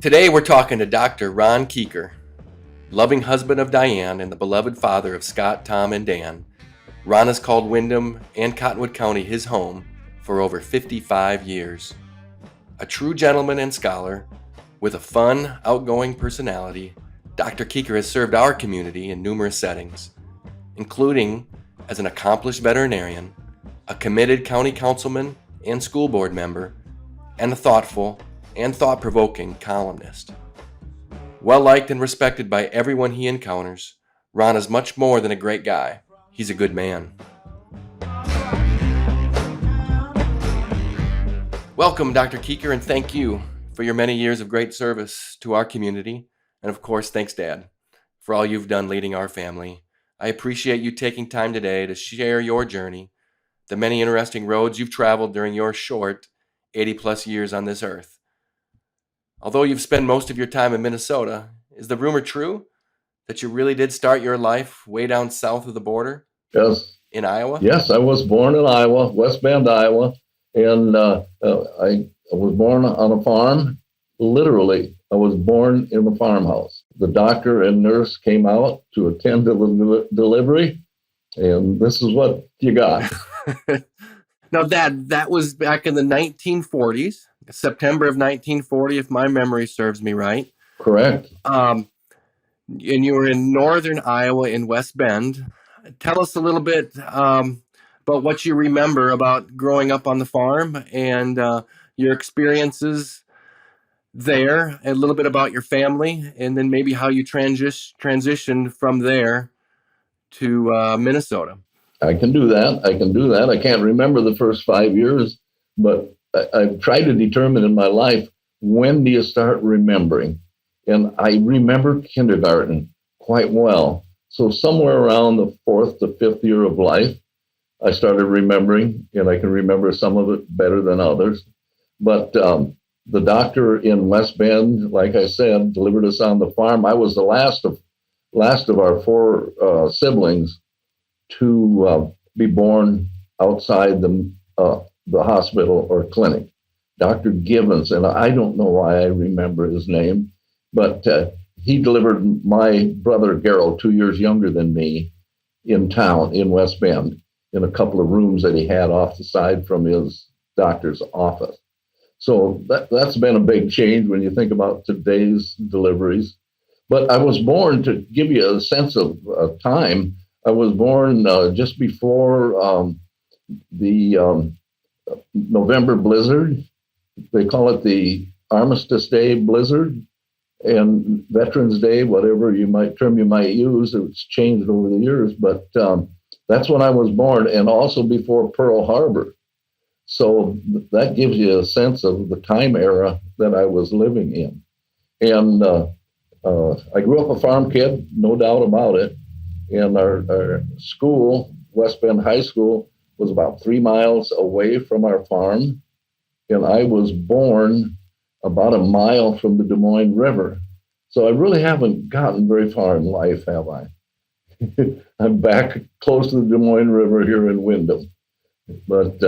Today we're talking to Dr. Ron Kuecker, loving husband of Dianne and the beloved father of Scott, Tom, and Dan. Ron has called Windom and Cottonwood County his home for over 55 years. A true gentleman and scholar with a fun, outgoing personality, Dr. Kuecker has served our community in numerous settings, including as an accomplished veterinarian, a committed county councilman and school board member, and a thoughtful and thought-provoking columnist. Well-liked and respected by everyone he encounters, Ron is much more than a great guy. He's a good man. Welcome, Dr. Kuecker, and thank you for your many years of great service to our community. And of course, thanks, Dad, for all you've done leading our family. I appreciate you taking time today to share your journey, the many interesting roads you've traveled during your short 80-plus years on this earth. Although you've spent most of your time in Minnesota, is the rumor true that you really did start your life way down south of the border? Yes. In Iowa? Yes, I was born in Iowa, West Bend, Iowa, and I was born on a farm. Literally, I was born in the farmhouse. The doctor and nurse came out to attend to the delivery, and this is what you got. Now, Dad, that was back in the 1940s, September of 1940, if my memory serves me right. Correct. And you were in northern Iowa in West Bend. Tell us a little bit about what you remember about growing up on the farm and your experiences there, a little bit about your family, and then maybe how you transitioned from there to Minnesota. I can do that. I can't remember the first 5 years, but I've tried to determine in my life, when do you start remembering? And I remember kindergarten quite well. So somewhere around the 4th to 5th year of life, I started remembering, and I can remember some of it better than others. But the doctor in West Bend, like I said, delivered us on the farm. I was the last of our four siblings to be born outside the hospital or clinic. Dr. Givens, and I don't know why I remember his name, but he delivered my brother Gerald, 2 years younger than me, in town in West Bend, in a couple of rooms that he had off the side from his doctor's office. So that's been a big change when you think about today's deliveries. But I was born, to give you a sense of time, I was born just before the November blizzard. They call it the Armistice Day blizzard and Veterans Day, whatever term you might use. It's changed over the years, but that's when I was born, and also before Pearl Harbor. So that gives you a sense of the time era that I was living in. And I grew up a farm kid, no doubt about it. And our school, West Bend High School, was about 3 miles away from our farm. And I was born about a mile from the Des Moines River. So I really haven't gotten very far in life, have I? I'm back close to the Des Moines River here in Windom. But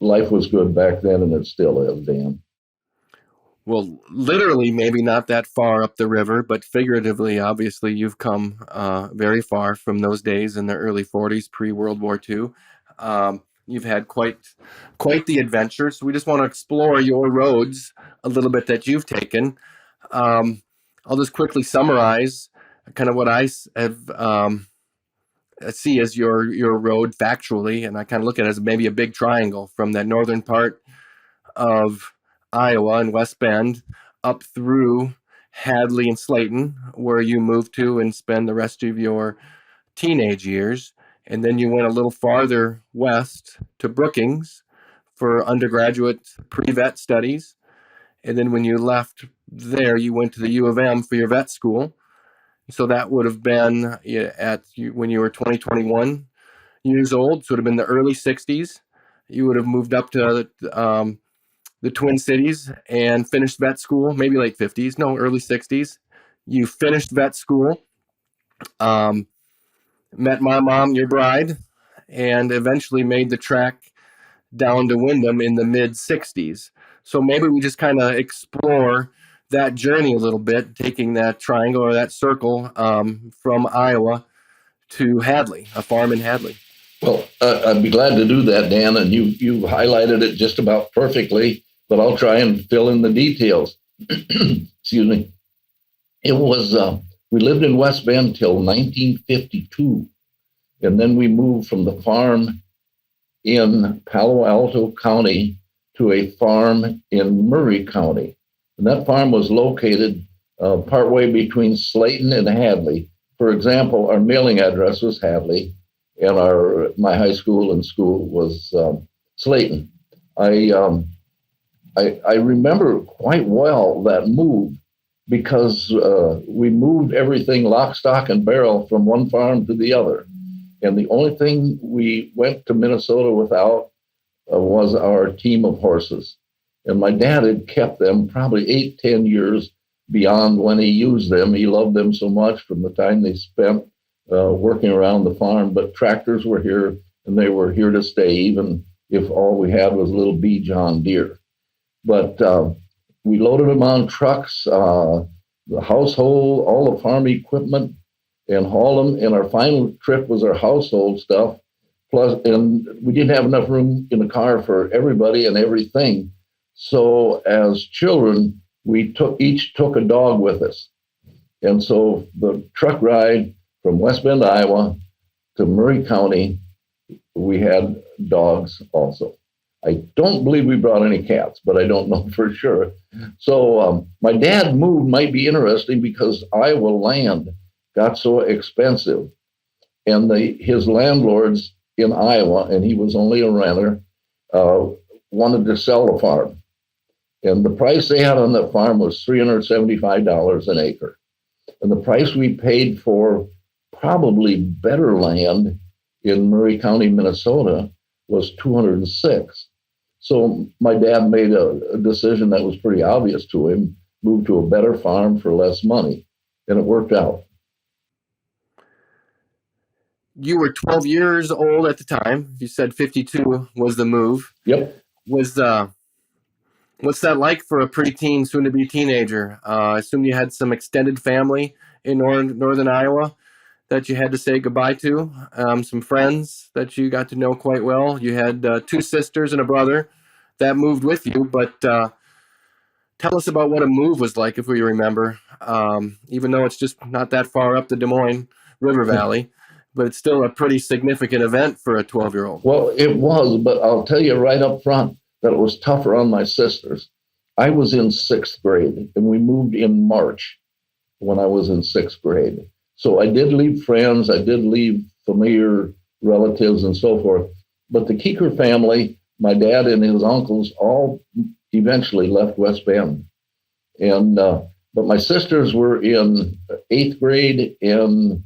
life was good back then, and it still is, Dan. Well, literally, maybe not that far up the river, but figuratively, obviously, you've come very far from those days in the early 40s, pre-World War II. You've had quite the adventure. So we just want to explore your roads a little bit that you've taken. I'll just quickly summarize kind of what I have see as your road factually, and I kind of look at it as maybe a big triangle from that northern part of Iowa and West Bend up through Hadley and Slayton, where you moved to and spend the rest of your teenage years. And then you went a little farther west to Brookings for undergraduate pre-vet studies. And then when you left there, you went to the U of M for your vet school. So that would have been when you were 21 years old. So it would have been the early 60s. You would have moved up to the Twin Cities and finished vet school, maybe late 50s, no, early 60s. You finished vet school, met my mom, your bride, and eventually made the trek down to Windom in the mid 60s. So maybe we just kind of explore that journey a little bit, taking that triangle or that circle from Iowa to Hadley, a farm in Hadley. Well, I'd be glad to do that, Dan, and you highlighted it just about perfectly, but I'll try and fill in the details. Excuse me. It was, we lived in West Bend till 1952, and then we moved from the farm in Palo Alto County to a farm in Murray County. And that farm was located partway between Slayton and Hadley. For example, our mailing address was Hadley, and my high school and school was Slayton. I remember quite well that move because we moved everything lock, stock, and barrel from one farm to the other. And the only thing we went to Minnesota without was our team of horses. And my dad had kept them probably 8-10 years beyond when he used them. He loved them so much from the time they spent working around the farm. But tractors were here, and they were here to stay, even if all we had was a little B John Deere. But we loaded them on trucks, the household, all the farm equipment, and hauled them. And our final trip was our household stuff. Plus, and we didn't have enough room in the car for everybody and everything. So as children, we each took a dog with us. And so the truck ride from West Bend, Iowa to Murray County, we had dogs also. I don't believe we brought any cats, but I don't know for sure. So my dad moved might be interesting because Iowa land got so expensive. And his landlords in Iowa, and he was only a renter, wanted to sell the farm. And the price they had on that farm was $375 an acre. And the price we paid for probably better land in Murray County, Minnesota, was $206. So my dad made a decision that was pretty obvious to him, moved to a better farm for less money, and it worked out. You were 12 years old at the time. You said 52 was the move. Yep. What's that like for a preteen, soon-to-be teenager? I assume you had some extended family in northern Iowa that you had to say goodbye to, some friends that you got to know quite well. You had 2 sisters and a brother that moved with you, but tell us about what a move was like, if we remember, even though it's just not that far up the Des Moines River Valley, but it's still a pretty significant event for a 12-year-old. Well, it was, but I'll tell you right up front that it was tougher on my sisters. I was in 6th grade, and we moved in March when I was in 6th grade. So I did leave friends, I did leave familiar relatives and so forth. But the Kuecker family, my dad and his uncles, all eventually left West Bend. And but my sisters were in 8th grade and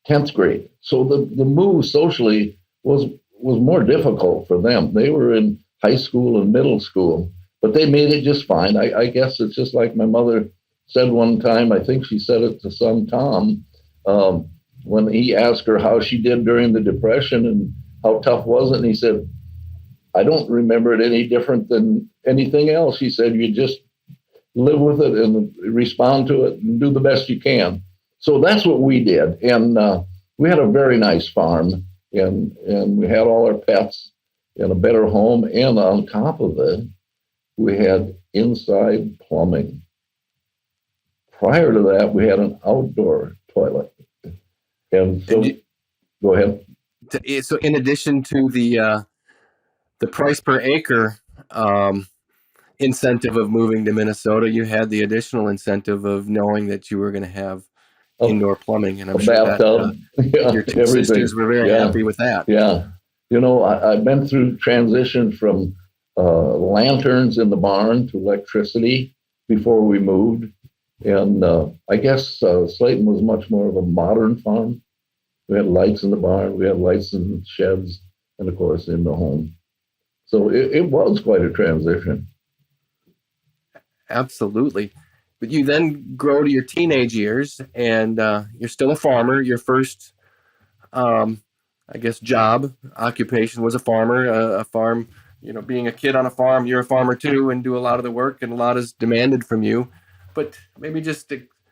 10th grade. So the move socially was more difficult for them. They were in high school and middle school, but they made it just fine. I guess it's just like my mother said one time, I think she said it to son Tom, when he asked her how she did during the Depression and how tough was it, and he said, I don't remember it any different than anything else. He said, you just live with it and respond to it and do the best you can. So that's what we did. And we had a very nice farm, and we had all our pets in a better home. And on top of it, we had inside plumbing. Prior to that, we had an outdoor toilet. And so, go ahead. So in addition to the price per acre incentive of moving to Minnesota, you had the additional incentive of knowing that you were going to have indoor plumbing, and I'm sure bathtub, that your 2 sisters were very happy with that. Yeah. You know, I've been through transition from lanterns in the barn to electricity before we moved. And I guess Slayton was much more of a modern farm. We had lights in the barn, we had lights in sheds, and of course in the home. So it was quite a transition. Absolutely. But you then grow to your teenage years, and you're still a farmer. Your first, I guess, occupation was a farmer, a farm being a kid on a farm, you're a farmer too, and do a lot of the work, and a lot is demanded from you. But maybe just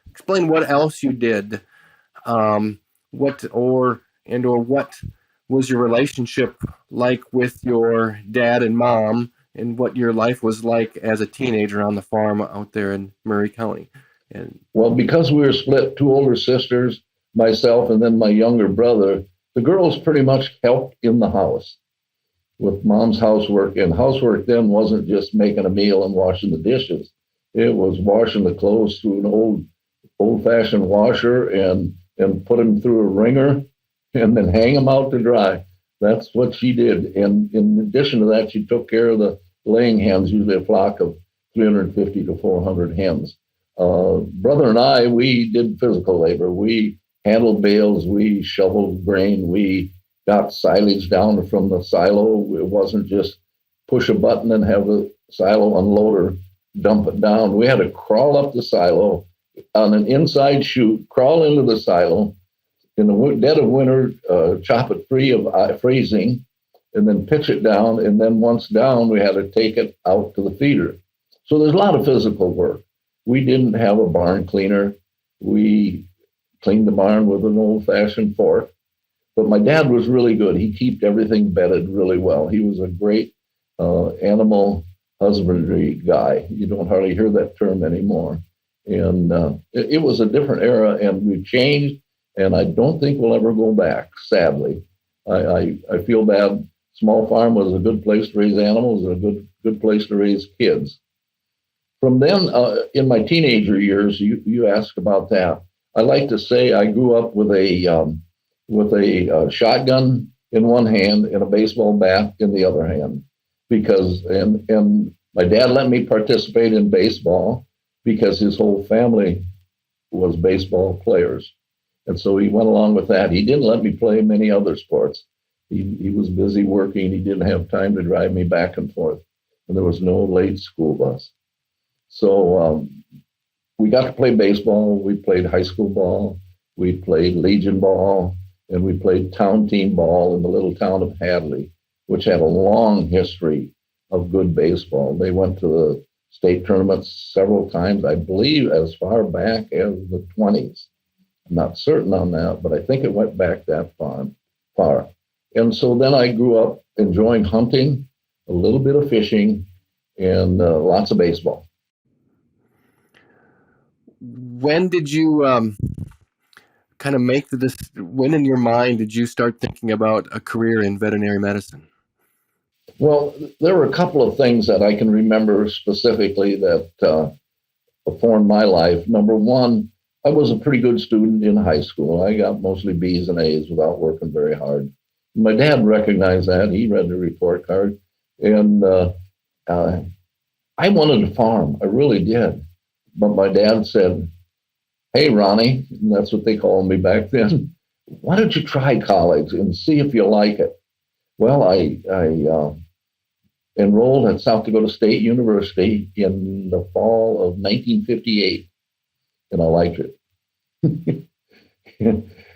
explain what else you did, what was your relationship like with your dad and mom, and what your life was like as a teenager on the farm out there in Murray County. And Well, because we were split, two older sisters, myself, and then my younger brother, the girls pretty much helped in the house with mom's housework. And housework then wasn't just making a meal and washing the dishes. It was washing the clothes through an old-fashioned washer and put them through a wringer and then hang them out to dry. That's what she did. And in addition to that, she took care of the laying hens, usually a flock of 350 to 400 hens. Brother and I, we did physical labor. We handled bales, we shoveled grain, we got silage down from the silo. It wasn't just push a button and have the silo unloader dump it down. We had to crawl up the silo on an inside chute, crawl into the silo in the dead of winter, chop it free of freezing, and then pitch it down. And then once down, we had to take it out to the feeder. So there's a lot of physical work. We didn't have a barn cleaner. We cleaned the barn with an old-fashioned fork. But my dad was really good. He kept everything bedded really well. He was a great animal husbandry guy. You don't hardly hear that term anymore. And it was a different era, and we've changed, and I don't think we'll ever go back, sadly. I feel bad. Small farm was a good place to raise animals and a good place to raise kids. From then, in my teenager years, you asked about that. I like to say I grew up with a shotgun in one hand and a baseball bat in the other hand, and my dad let me participate in baseball because his whole family was baseball players, and so he went along with that. He didn't let me play many other sports. He was busy working. He didn't have time to drive me back and forth, and there was no late school bus. So we got to play baseball. We played high school ball. We played Legion ball, and we played town team ball in the little town of Hadley, which had a long history of good baseball. They went to the state tournaments several times, I believe, as far back as the 20s. I'm not certain on that, but I think it went back that far. And so then I grew up enjoying hunting, a little bit of fishing, and lots of baseball. when did you kind of make when in your mind did you start thinking about a career in veterinary medicine? Well, there were a couple of things that I can remember specifically that formed my life. Number one, I was a pretty good student in high school. I got mostly B's and A's without working very hard. My dad recognized that. He read the report card. And I wanted to farm. I really did. But my dad said, "Hey, Ronnie," and that's what they called me back then, "why don't you try college and see if you like it?" Well, I enrolled at South Dakota State University in the fall of 1958, and I liked it.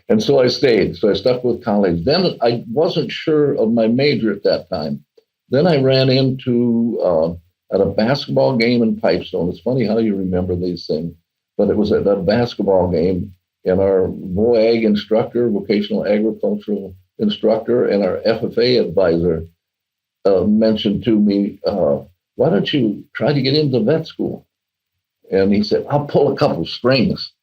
And so I stayed. So I stuck with college. Then I wasn't sure of my major at that time. Then I ran into at a basketball game in Pipestone. It's funny how you remember these things, but it was at a basketball game, and our VOAG instructor, vocational agricultural instructor, and our FFA advisor mentioned to me, "Why don't you try to get into vet school?" And he said, "I'll pull a couple strings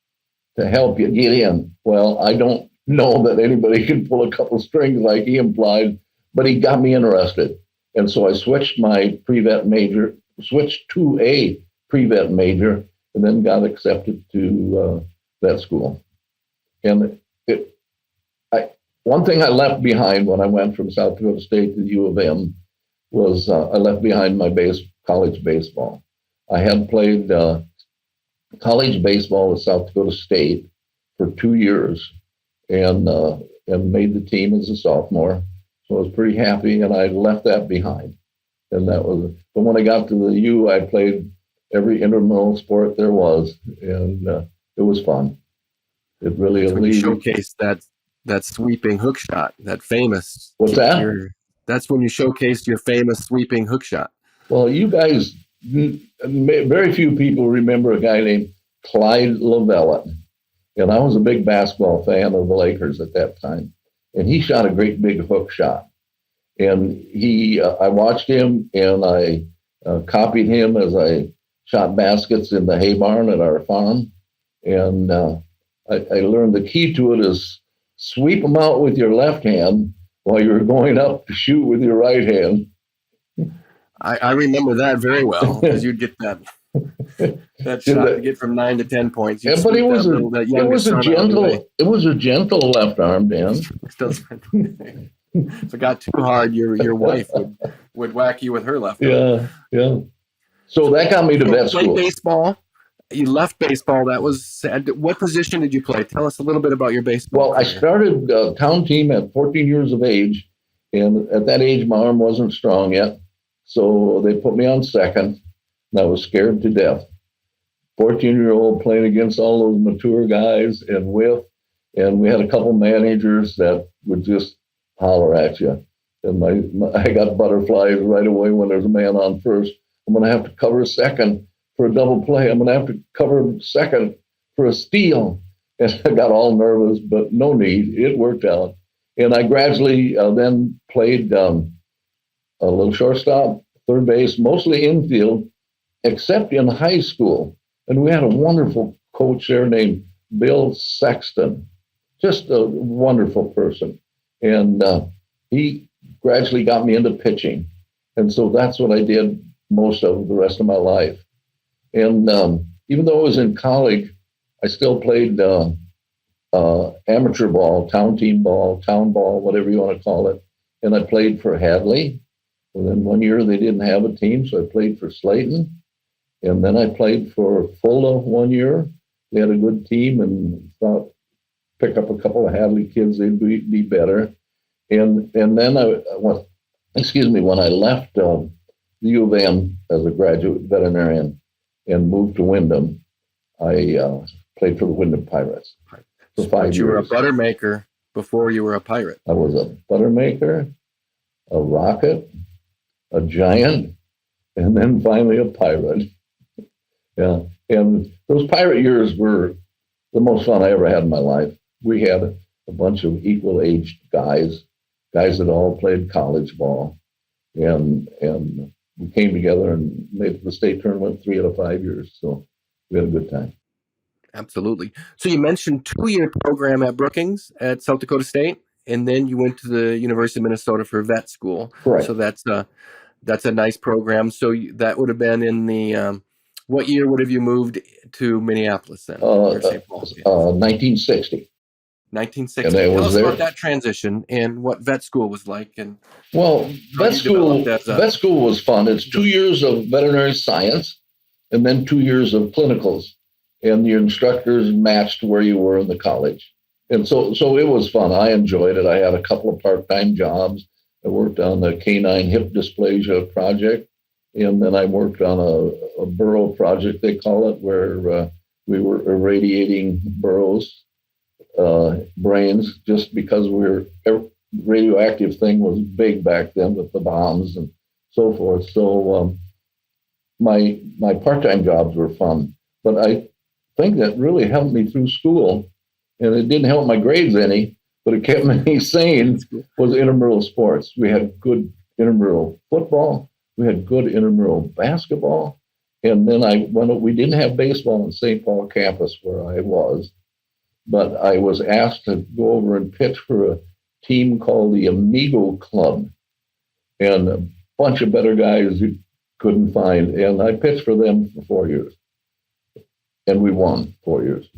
to help you get in." Well, I don't know that anybody can pull a couple strings like he implied, but he got me interested. And so I switched to a pre-vet major, and then got accepted to vet school. And one thing I left behind when I went from South Dakota State to the U of M was I left behind my college baseball. I had played college baseball at South Dakota State for 2 years, and made the team as a sophomore. So I was pretty happy, and I left that behind. And that was. But when I got to the U, I played every intramural sport there was, and it was fun. It really showcased that sweeping hook shot, that famous. What's that? That's when you showcased your famous sweeping hook shot. Well, you guys, very few people remember a guy named Clyde Lovellette. And I was a big basketball fan of the Lakers at that time. And he shot a great big hook shot. And I watched him and I copied him as I shot baskets in the hay barn at our farm. And I learned the key to it is sweep them out with your left hand while you're going up to shoot with your right hand. I remember that very well, because you'd get that shot to get from 9 to 10 points. Yeah, but it was a gentle left arm, Dan. If it got too hard, your wife would whack you with her left arm. Yeah. So that got me to vet school. Played baseball. You left baseball. That was sad. What position did you play? Tell us a little bit about your baseball. Well, I started town team at 14 years of age, and at that age, my arm wasn't strong yet. So they put me on second, and I was scared to death. 14-year-old playing against all those mature guys and we had a couple managers that would just holler at you. And I got butterflies right away when there's a man on first. I'm going to have to cover second for a double play. I'm going to have to cover second for a steal. And I got all nervous, but no need. It worked out. And I gradually then played a little shortstop, third base, mostly infield, except in high school. And we had a wonderful coach there named Bill Sexton, just a wonderful person. And he gradually got me into pitching. And so that's what I did most of the rest of my life. And even though I was in college, I still played amateur ball, town team ball, town ball, whatever you want to call it. And I played for Hadley. And then one year they didn't have a team, so I played for Slayton. And then I played for Fulda 1 year. They had a good team and thought, pick up a couple of Hadley kids, they'd be better. And then when I left the U of M as a graduate veterinarian and moved to Windom, I played for the Windom Pirates for 5 years. You were a butter maker before you were a pirate. I was a butter maker, a rocket, a giant, and then finally a pirate. Yeah, and those pirate years were the most fun I ever had in my life. We had a bunch of equal-aged guys that all played college ball, and we came together and made the state tournament 3 out of 5 years. So we had a good time. Absolutely. So you mentioned 2-year program at Brookings at South Dakota State, and then you went to the University of Minnesota for vet school. Correct. So that's a nice program. So that would have been in the what year would have you moved to Minneapolis then? 1960. 1960. Tell us about that transition and what vet school was like. And vet school was fun. It's 2 years of veterinary science and then 2 years of clinicals. And the instructors matched where you were in the college. And so it was fun. I enjoyed it. I had a couple of part-time jobs. I worked on the canine hip dysplasia project. And then I worked on a burrow project, they call it, where we were irradiating burrows, brains, just because radioactive thing was big back then with the bombs and so forth. So my part-time jobs were fun. But I think that really helped me through school, and it didn't help my grades any, but it kept me sane, was intramural sports. We had good intramural football. We had good intramural basketball. And then we didn't have baseball in St. Paul campus where I was, but I was asked to go over and pitch for a team called the Amigo Club, and a bunch of better guys you couldn't find. And I pitched for them for 4 years, and we won 4 years.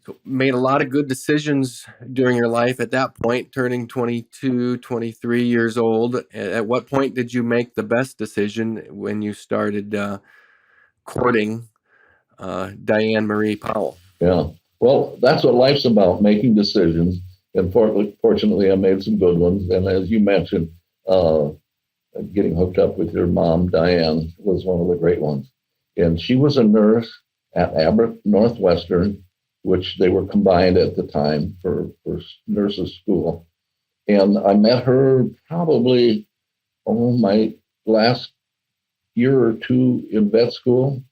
So made a lot of good decisions during your life at that point, turning 22, 23 years old. At what point did you make the best decision when you started courting Dianne Marie Powell? Yeah. Well, that's what life's about, making decisions. And fortunately, I made some good ones. And as you mentioned, getting hooked up with your mom, Dianne, was one of the great ones. And she was a nurse at Abbott Northwestern, which they were combined at the time for nurses' school. And I met her probably, my last year or two in vet school,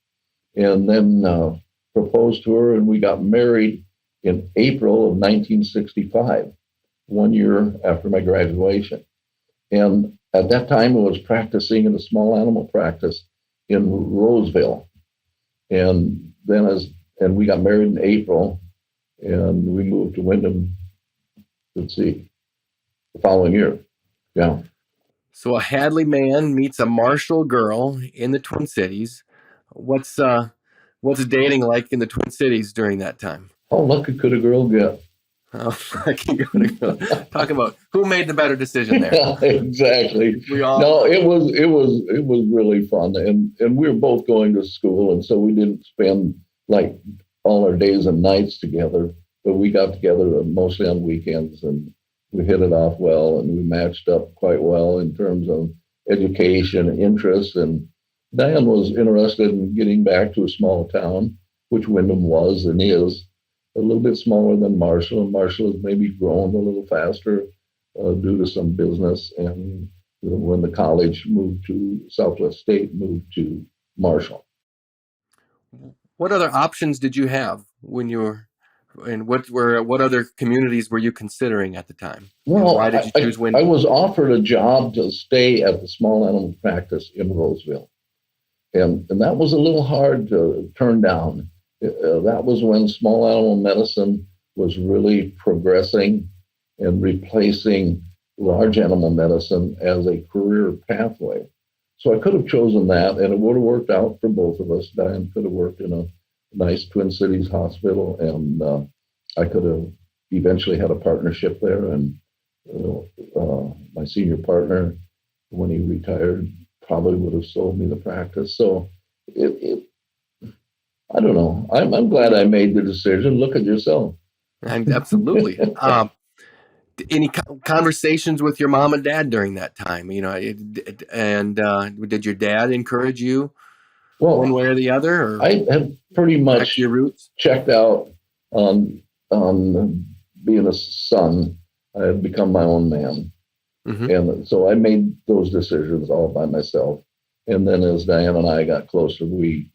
and then proposed to her, and we got married in April of 1965, 1 year after my graduation. And at that time, I was practicing in a small animal practice in Roseville. And then we got married in April, and we moved to Windom, the following year. Yeah. So a Hadley man meets a Marshall girl in the Twin Cities. What's dating like in the Twin Cities during that time? How lucky could a girl get? Oh, I can go talk about who made the better decision there. Yeah, exactly. We all No, it was really fun, and we were both going to school, and so we didn't spend like all our days and nights together, but we got together mostly on weekends, and we hit it off well, and we matched up quite well in terms of education and interests. And Dianne was interested in getting back to a small town, which Windom was and is. A little bit smaller than Marshall, and Marshall has maybe grown a little faster due to some business. And when the college moved to Southwest State, moved to Marshall. What other options did you have when you were, and what other communities were you considering at the time? Well, and why did you choose Windom? I was offered a job to stay at the small animal practice in Roseville, and that was a little hard to turn down. That was when small animal medicine was really progressing and replacing large animal medicine as a career pathway. So I could have chosen that, and it would have worked out for both of us. Dianne could have worked in a nice Twin Cities hospital, and I could have eventually had a partnership there. And my senior partner, when he retired, probably would have sold me the practice. So I don't know. I'm glad I made the decision. Look at yourself. Absolutely. Any conversations with your mom and dad during that time? And did your dad encourage you one way or the other? Or I had pretty much your roots? Checked out on being a son. I had become my own man. Mm-hmm. And so I made those decisions all by myself. And then as Dianne and I got closer, we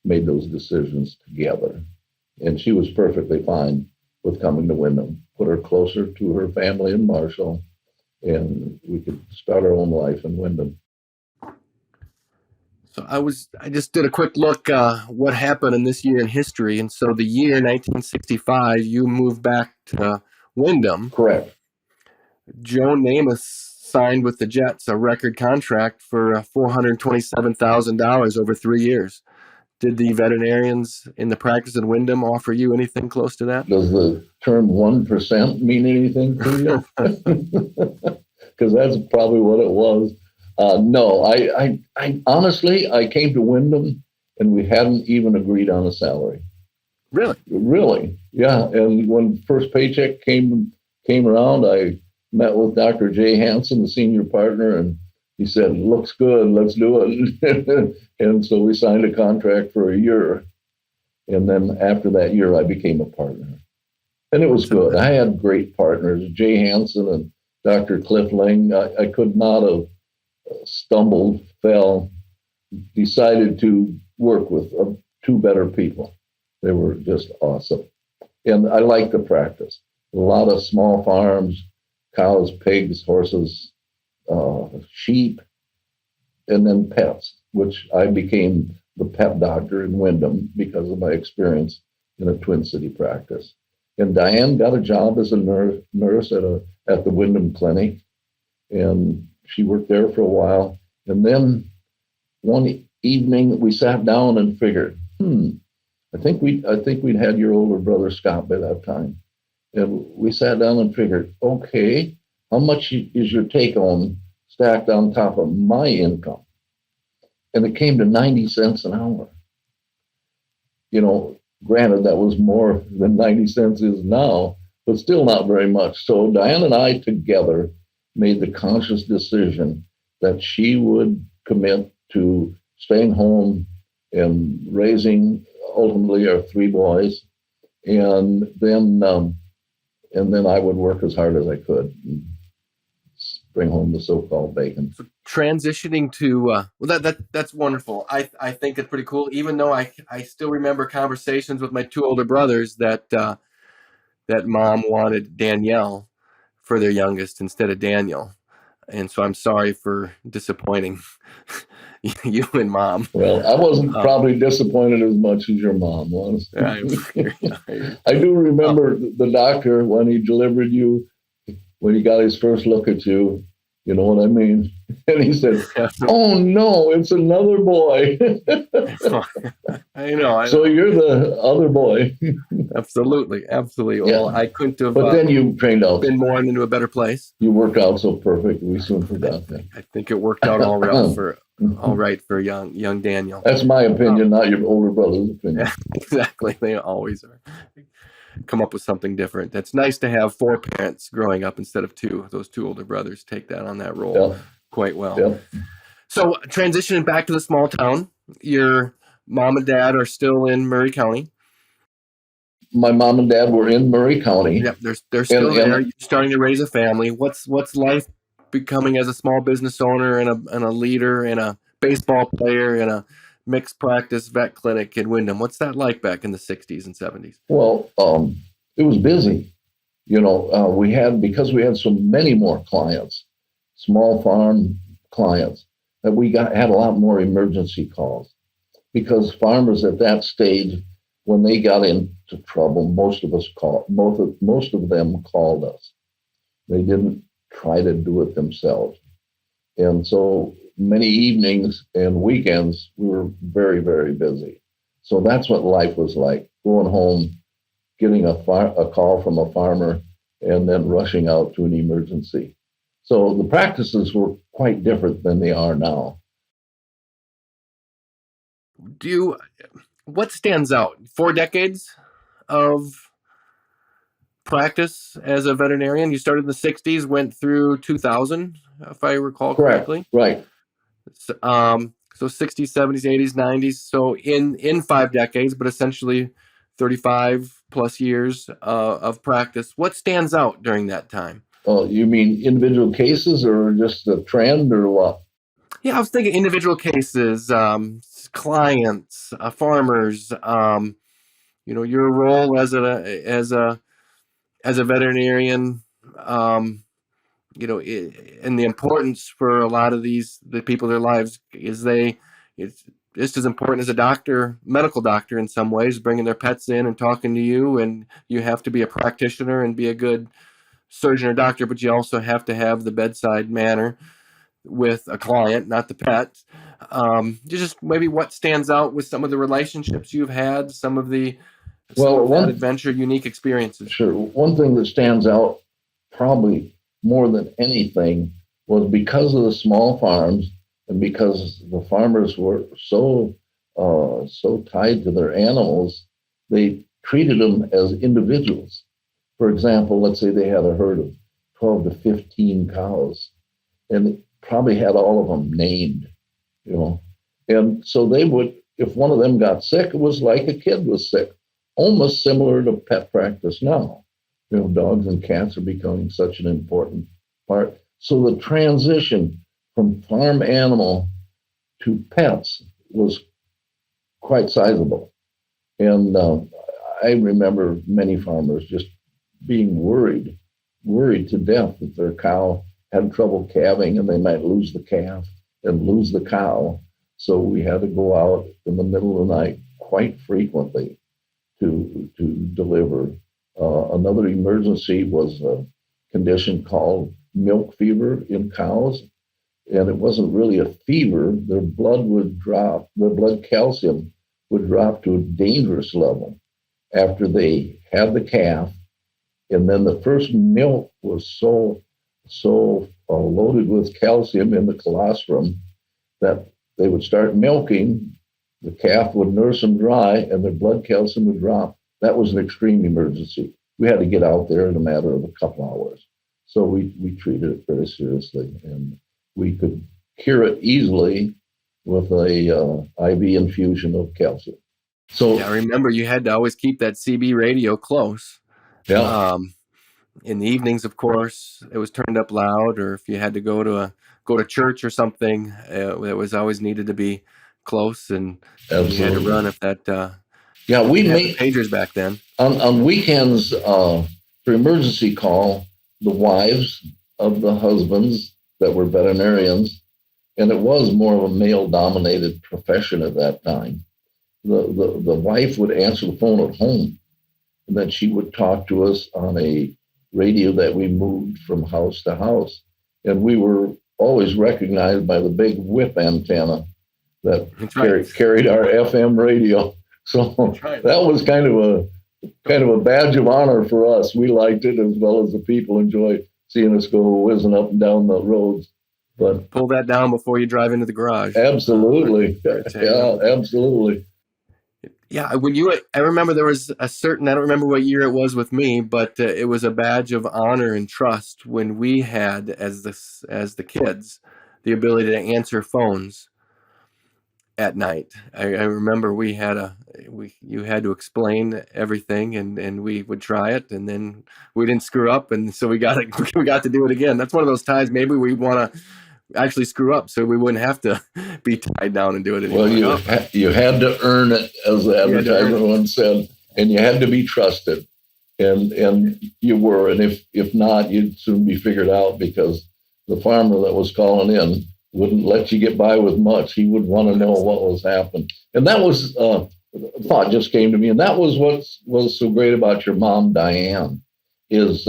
made those decisions together. And she was perfectly fine with coming to Windom, put her closer to her family in Marshall, and we could start our own life in Windom. So I just did a quick look what happened in this year in history. And so the year 1965, you moved back to Windom. Correct. Joe Namath signed with the Jets a record contract for $427,000 over 3 years. Did the veterinarians in the practice in Windom offer you anything close to that? Does the term 1% mean anything to you? Because that's probably what it was. No, I honestly, I came to Windom and we hadn't even agreed on a salary. Really? Really, yeah. And when first paycheck came around, I met with Dr. Jay Hansen, the senior partner, and he said, "Looks good, let's do it." And so we signed a contract for a year. And then after that year, I became a partner. And it was good. I had great partners, Jay Hansen and Dr. Cliff Ling. I could not have stumbled, fell, decided to work with two better people. They were just awesome. And I like the practice. A lot of small farms, cows, pigs, horses, sheep, and then pets, which I became the pet doctor in Windom because of my experience in a Twin City practice. And Dianne got a job as a nurse at the Windom Clinic, and she worked there for a while. And then one evening we sat down and figured, I think we'd had your older brother Scott by that time. And we sat down and figured, okay, how much is your take home stacked on top of my income? And it came to 90 cents an hour. Granted, that was more than 90 cents is now, but still not very much. So Dianne and I together made the conscious decision that she would commit to staying home and raising ultimately our three boys, and then I would work as hard as I could. bring home the so-called bacon. So transitioning to that's wonderful. I think it's pretty cool. Even though I still remember conversations with my two older brothers that that mom wanted Danielle for their youngest instead of Daniel, and so I'm sorry for disappointing you and mom. Well, I wasn't probably disappointed as much as your mom was. I do remember the doctor when he delivered you, when he got his first look at you. You know what I mean? And he said, "Oh no, it's another boy." I know. So you're the other boy. Absolutely. Yeah. Well, I couldn't have. But then you trained out. Been born into a better place. You worked out so perfect. We soon forgot that. I think it worked out all right for young Daniel. That's my opinion, not your older brother's opinion. Exactly. They always are. Come up with something different. That's nice to have 4 parents growing up instead of 2. Those 2 older brothers take that on that role quite well. Yeah. So transitioning back to the small town, your mom and dad are still in Murray County. My mom and dad were in Murray County. Yep, they're still there. You're starting to raise a family. What's life becoming as a small business owner and a leader and a baseball player and a mixed practice vet clinic in Windom? What's that like back in the 60s and 70s? Well, it was busy. Because we had so many more clients, small farm clients, that we had a lot more emergency calls, because farmers at that stage, when they got into trouble, most of them called us. They didn't try to do it themselves. And so many evenings and weekends, we were very, very busy. So that's what life was like, going home, getting a call from a farmer, and then rushing out to an emergency. So the practices were quite different than they are now. What stands out? 4 decades of practice as a veterinarian. You started in the 60s, went through 2000, if I recall correctly. Right. So 60s, 70s, 80s, 90s. So in 5 decades, but essentially 35 plus years of practice. What stands out during that time? Oh, you mean individual cases or just a trend or what? Yeah, I was thinking individual cases, clients, farmers. Your role as a veterinarian. And the importance for a lot of the people, their lives it's just as important as a medical doctor in some ways, bringing their pets in and talking to you, and you have to be a practitioner and be a good surgeon or doctor, but you also have to have the bedside manner with a client, not the pet. Just maybe what stands out with some of the relationships you've had, some of that adventure, unique experiences. Sure. One thing that stands out probably more than anything was because of the small farms and because the farmers were so tied to their animals, they treated them as individuals. For example, let's say they had a herd of 12 to 15 cows, and they probably had all of them named, And so they would, if one of them got sick, it was like a kid was sick, almost similar to pet practice now. Dogs and cats are becoming such an important part. So the transition from farm animal to pets was quite sizable. And I remember many farmers just being worried to death that their cow had trouble calving and they might lose the calf and lose the cow. So we had to go out in the middle of the night quite frequently to deliver. Another emergency was a condition called milk fever in cows. And it wasn't really a fever. Their blood calcium would drop to a dangerous level after they had the calf. And then the first milk was so loaded with calcium in the colostrum that they would start milking, the calf would nurse them dry, and their blood calcium would drop. That was an extreme emergency. We had to get out there in a matter of a couple hours. So we treated it very seriously, and we could cure it easily with a IV infusion of calcium. So I remember you had to always keep that CB radio close. Yeah. In the evenings, of course, it was turned up loud, or if you had to go to church or something, it was always needed to be close, and you had to run Absolutely. if that Yeah, they we didn't have the meet pagers back then. on weekends for emergency call. The wives of the husbands that were veterinarians, and it was more of a male-dominated profession at that time. The wife would answer the phone at home, and then she would talk to us on a radio that we moved from house to house, and we were always recognized by the big whip antenna that That's right. carried our FM radio. So That's right. that was kind of a badge of honor for us. We liked it as well as the people enjoyed seeing us go whizzing up and down the roads. But Pull that down before you drive into the garage. absolutely, yeah, absolutely. Yeah, I remember there was a certain, I don't remember what year it was with me, but it was a badge of honor and trust when we had, as the kids, the ability to answer phones at night. I remember you had to explain everything, and we would try it, and then we didn't screw up, and so we got to do it again. That's one of those times maybe we want to actually screw up so we wouldn't have to be tied down and do it anymore. Well, you had to earn it, as the advertisement once said, and you had to be trusted, and you were, and if not, you'd soon be figured out, because the farmer that was calling in wouldn't let you get by with much. He would want to know what was happening, and that was thought just came to me, and that was what was so great about your mom, Dianne, is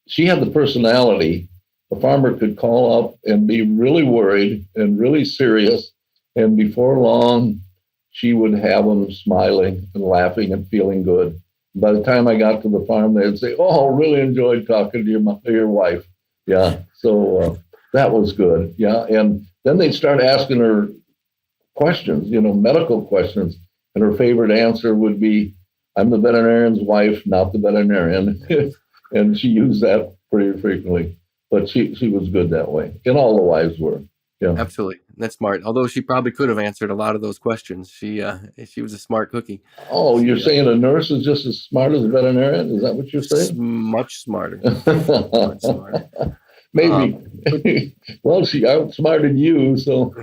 she had the personality. The farmer could call up and be really worried and really serious, and before long, she would have them smiling and laughing and feeling good. By the time I got to the farm, they'd say, "Oh, really enjoyed talking to your wife." Yeah, so that was good. Yeah, and then they'd start asking her questions, medical questions, and her favorite answer would be, "I'm the veterinarian's wife, not the veterinarian," and she used that pretty frequently. But she was good that way, and all the wives were. Yeah, Absolutely. That's smart. Although she probably could have answered a lot of those questions. She was a smart cookie. Oh, you're saying a nurse is just as smart as a veterinarian? Is that what you're saying? Much smarter. Much smarter. Maybe. Well, she outsmarted you, so.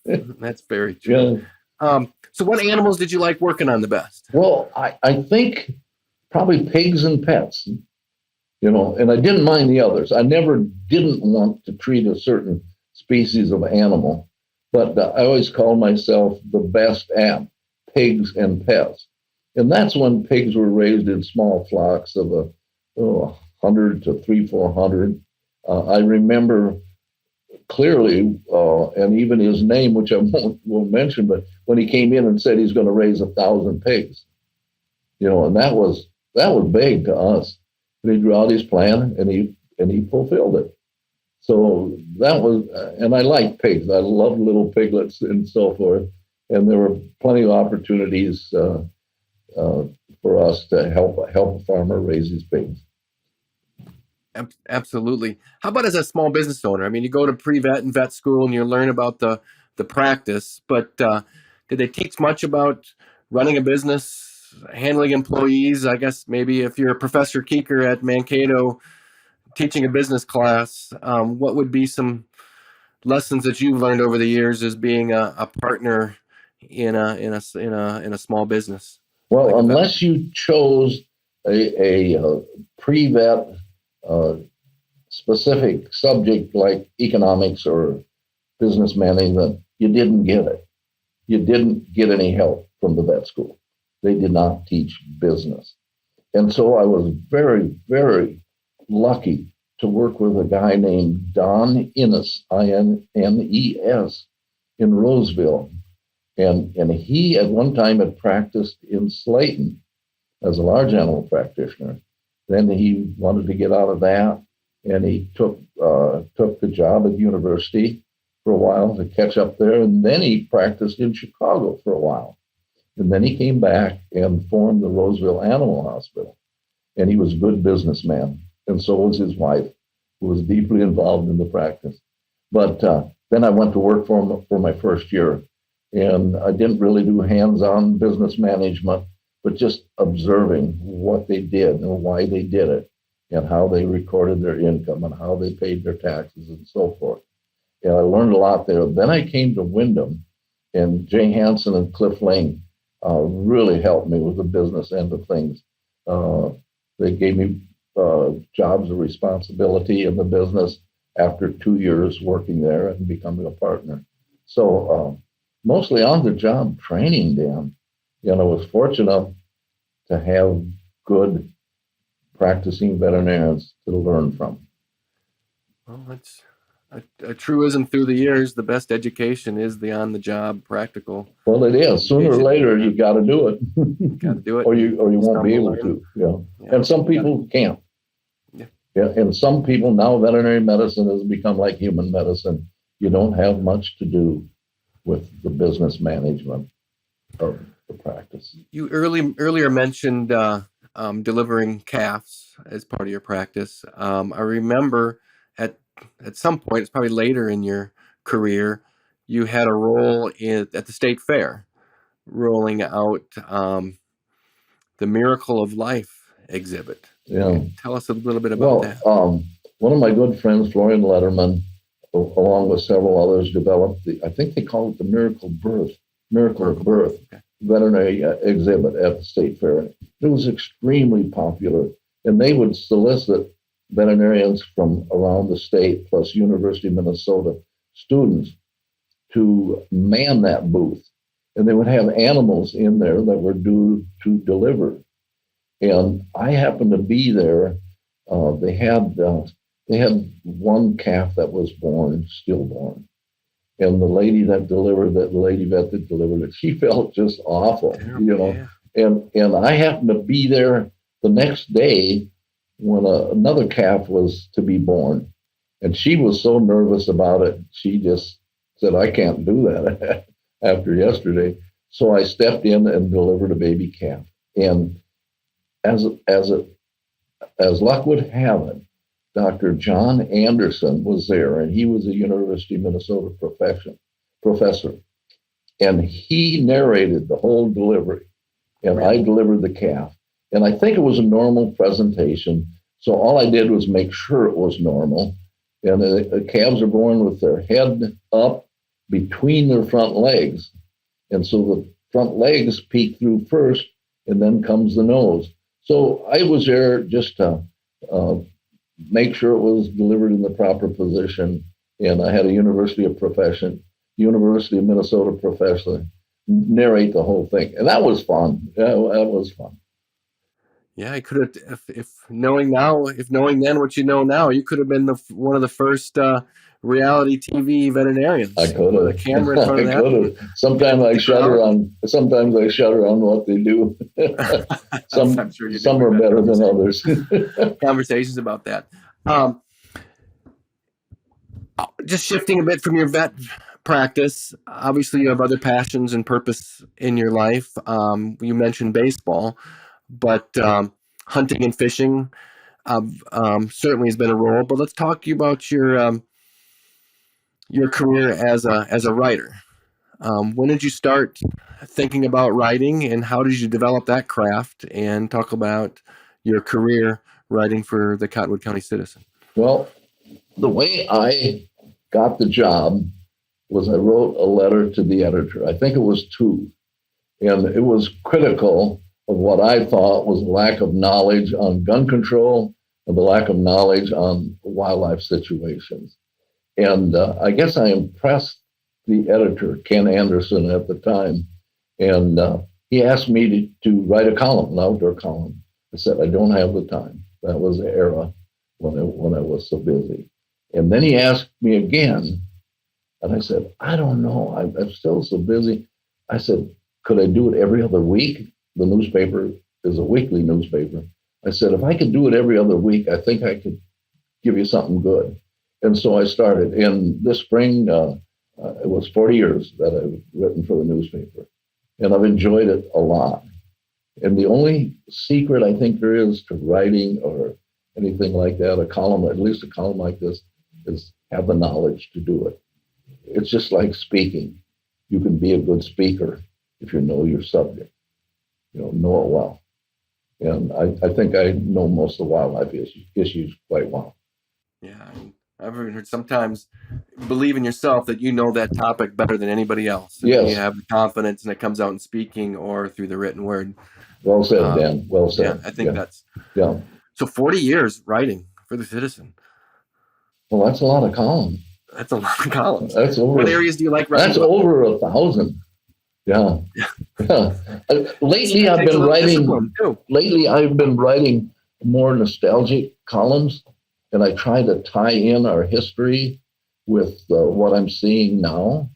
That's very true. Yeah. So what animals did you like working on the best? Well, I think probably pigs and pets, and I didn't mind the others. I never didn't want to treat a certain species of animal, but I always called myself the best at pigs and pets. And that's when pigs were raised in small flocks of 100 to 400. I remember clearly, and even his name, which I won't mention, but when he came in and said he's going to raise 1,000 pigs, and that was big to us. And he drew out his plan, and he fulfilled it. So that was, and I like pigs. I love little piglets and so forth. And there were plenty of opportunities for us to help a farmer raise his pigs. Absolutely. How about as a small business owner? I mean, you go to pre-vet and vet school and you learn about the practice, but did they teach much about running a business, handling employees? I guess maybe if you're a Professor Kuecker at Mankato teaching a business class, what would be some lessons that you've learned over the years as being a partner in a small business? Well, like unless you chose a pre-vet specific subject like economics or business management, you didn't get it. You didn't get any help from the vet school. They did not teach business. And so I was very, very lucky to work with a guy named Don Innes, Innes, in Roseville. And he at one time had practiced in Slayton as a large animal practitioner. Then he wanted to get out of that, and he took the job at the university for a while to catch up there. And then he practiced in Chicago for a while. And then he came back and formed the Roseville Animal Hospital. And he was a good businessman. And so was his wife, who was deeply involved in the practice. But then I went to work for him for my first year. And I didn't really do hands-on business management, but just observing what they did and why they did it. and how they recorded their income and how they paid their taxes and so forth. And I learned a lot there. Then I came to Windom, and Jay Hansen and Cliff Lane really helped me with the business end of things. They gave me jobs of responsibility in the business after 2 years working there and becoming a partner. So mostly on the job training, Dan. I was fortunate to have good practicing veterinarians to learn from. Well, that's a truism through the years. The best education is the on-the-job practical. Well, it is. Sooner or later, you got to do it. Got to do it, or you won't be able to. Yeah. And some people can't. Yeah. And some people now, veterinary medicine has become like human medicine. You don't have much to do with the business management of the practice. You earlier mentioned delivering calves as part of your practice. I remember at some point, it's probably later in your career, you had a role at the state fair, rolling out the Miracle of Life exhibit. Yeah. Tell us a little bit about that. One of my good friends, Florian Letterman, along with several others, developed I think they call it the Miracle of Birth veterinary exhibit at the state fair. It was extremely popular, and they would solicit veterinarians from around the state, plus University of Minnesota students, to man that booth. And they would have animals in there that were due to deliver. And I happened to be there. They had one calf that was stillborn. And the lady that delivered it, the lady vet that delivered it, she felt just awful, Yeah. And I happened to be there the next day when another calf was to be born. And she was so nervous about it, she just said, I can't do that after yesterday. So I stepped in and delivered a baby calf. And as luck would have it, Dr. John Anderson was there, and he was a University of Minnesota professor. And he narrated the whole delivery, and I delivered the calf. And I think it was a normal presentation. So all I did was make sure it was normal. And the calves are born with their head up between their front legs. And so the front legs peek through first, and then comes the nose. So I was there just to make sure it was delivered in the proper position. And I had a University of Minnesota professor narrate the whole thing. And that was fun. That was fun. Yeah, I could have, if knowing then what you know now, you could have been one of the first reality TV veterinarians. I could have. With a camera in front of that. Sometimes I shudder on what they do. Some are better than others. Conversations about that. Just shifting a bit from your vet practice, obviously you have other passions and purpose in your life. You mentioned baseball, but hunting and fishing certainly has been a role. But let's talk about your career as a writer. When did you start thinking about writing, and how did you develop that craft? And talk about your career writing for the Cottonwood County Citizen. Well, the way I got the job was I wrote a letter to the editor. I think it was 2, and it was critical of what I thought was lack of knowledge on gun control and the lack of knowledge on wildlife situations. And I guess I impressed the editor, Ken Anderson, at the time. And he asked me to write a column, an outdoor column. I said, I don't have the time. That was the era when I was so busy. And then he asked me again, and I said, I don't know. I'm still so busy. I said, could I do it every other week? The newspaper is a weekly newspaper. I said, if I could do it every other week, I think I could give you something good. And so I started. And this spring, it was 40 years that I've written for the newspaper. And I've enjoyed it a lot. And the only secret I think there is to writing or anything like that, a column, at least a column like this, is have the knowledge to do it. It's just like speaking. You can be a good speaker if you know your subject, know it well. And I think I know most of the wildlife issues quite well. Yeah, I've heard sometimes believe in yourself that you know that topic better than anybody else, and then you Yes, have the confidence, and it comes out in speaking or through the written word. well said, Um, Dan. Well yeah, said. I think Yeah, that's yeah. so. 40 years writing for the Citizen. Well, that's a lot of columns. That's a lot of columns. That's What over. areas do you like writing That's about? over 1,000. Yeah. Yeah. Lately, That I've takes a been little writing. discipline too. Lately, I've been writing more nostalgic columns, and I try to tie in our history with what I'm seeing now,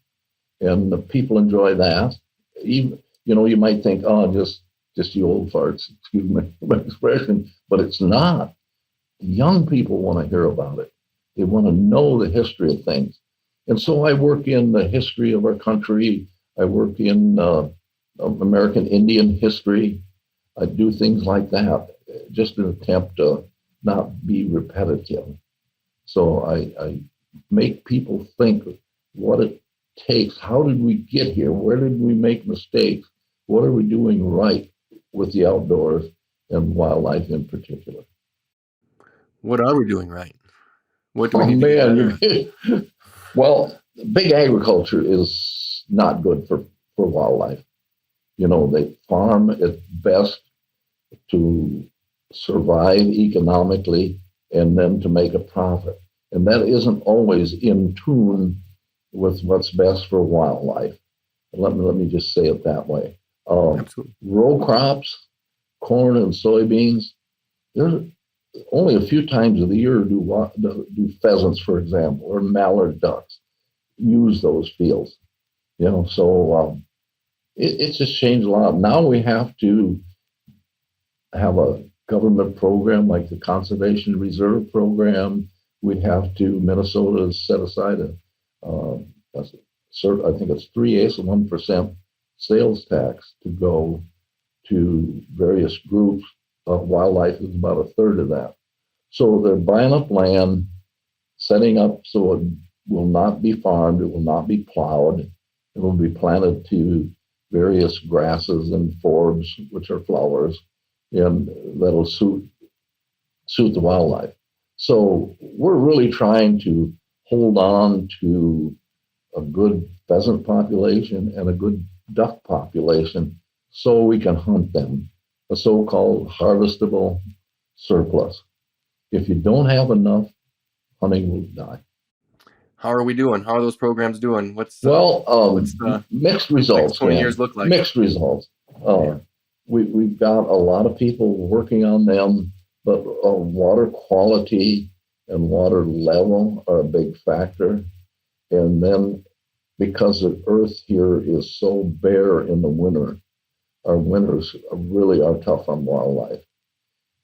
and the people enjoy that. Even, you might think, oh, just you old farts, excuse my expression, but it's not. Young people want to hear about it. They want to know the history of things. And so I work in the history of our country. I work in American Indian history. I do things like that, just in an attempt to not be repetitive. So I make people think what it takes. How did we get here? Where did we make mistakes? What are we doing right with the outdoors and wildlife in particular? What are we doing right? What do we Oh need to get man, better at? well, big agriculture is not good for wildlife. They farm at best to survive economically and then to make a profit. And that isn't always in tune with what's best for wildlife. Let me just say it that way. Absolutely. Row crops, corn and soybeans, there's only a few times of the year do pheasants, for example, or mallard ducks use those fields. So it's just changed a lot. Now we have to have a government program like the Conservation Reserve Program. We have to, Minnesota has set aside I think it's 3/8 of 1% sales tax to go to various groups. Wildlife is about a third of that. So they're buying up land, setting up so it will not be farmed, it will not be plowed, it will be planted to various grasses and forbs, which are flowers, and that'll suit the wildlife. So we're really trying to hold on to a good pheasant population and a good duck population so we can hunt them, a so-called harvestable surplus. If you don't have enough, hunting will die. How are we doing? How are those programs doing? What's the Mixed next results, 20 Dan. years look like? Mixed results. Yeah. We've got a lot of people working on them, but water quality and water level are a big factor. And then because the earth here is so bare in the winter, our winters really are tough on wildlife.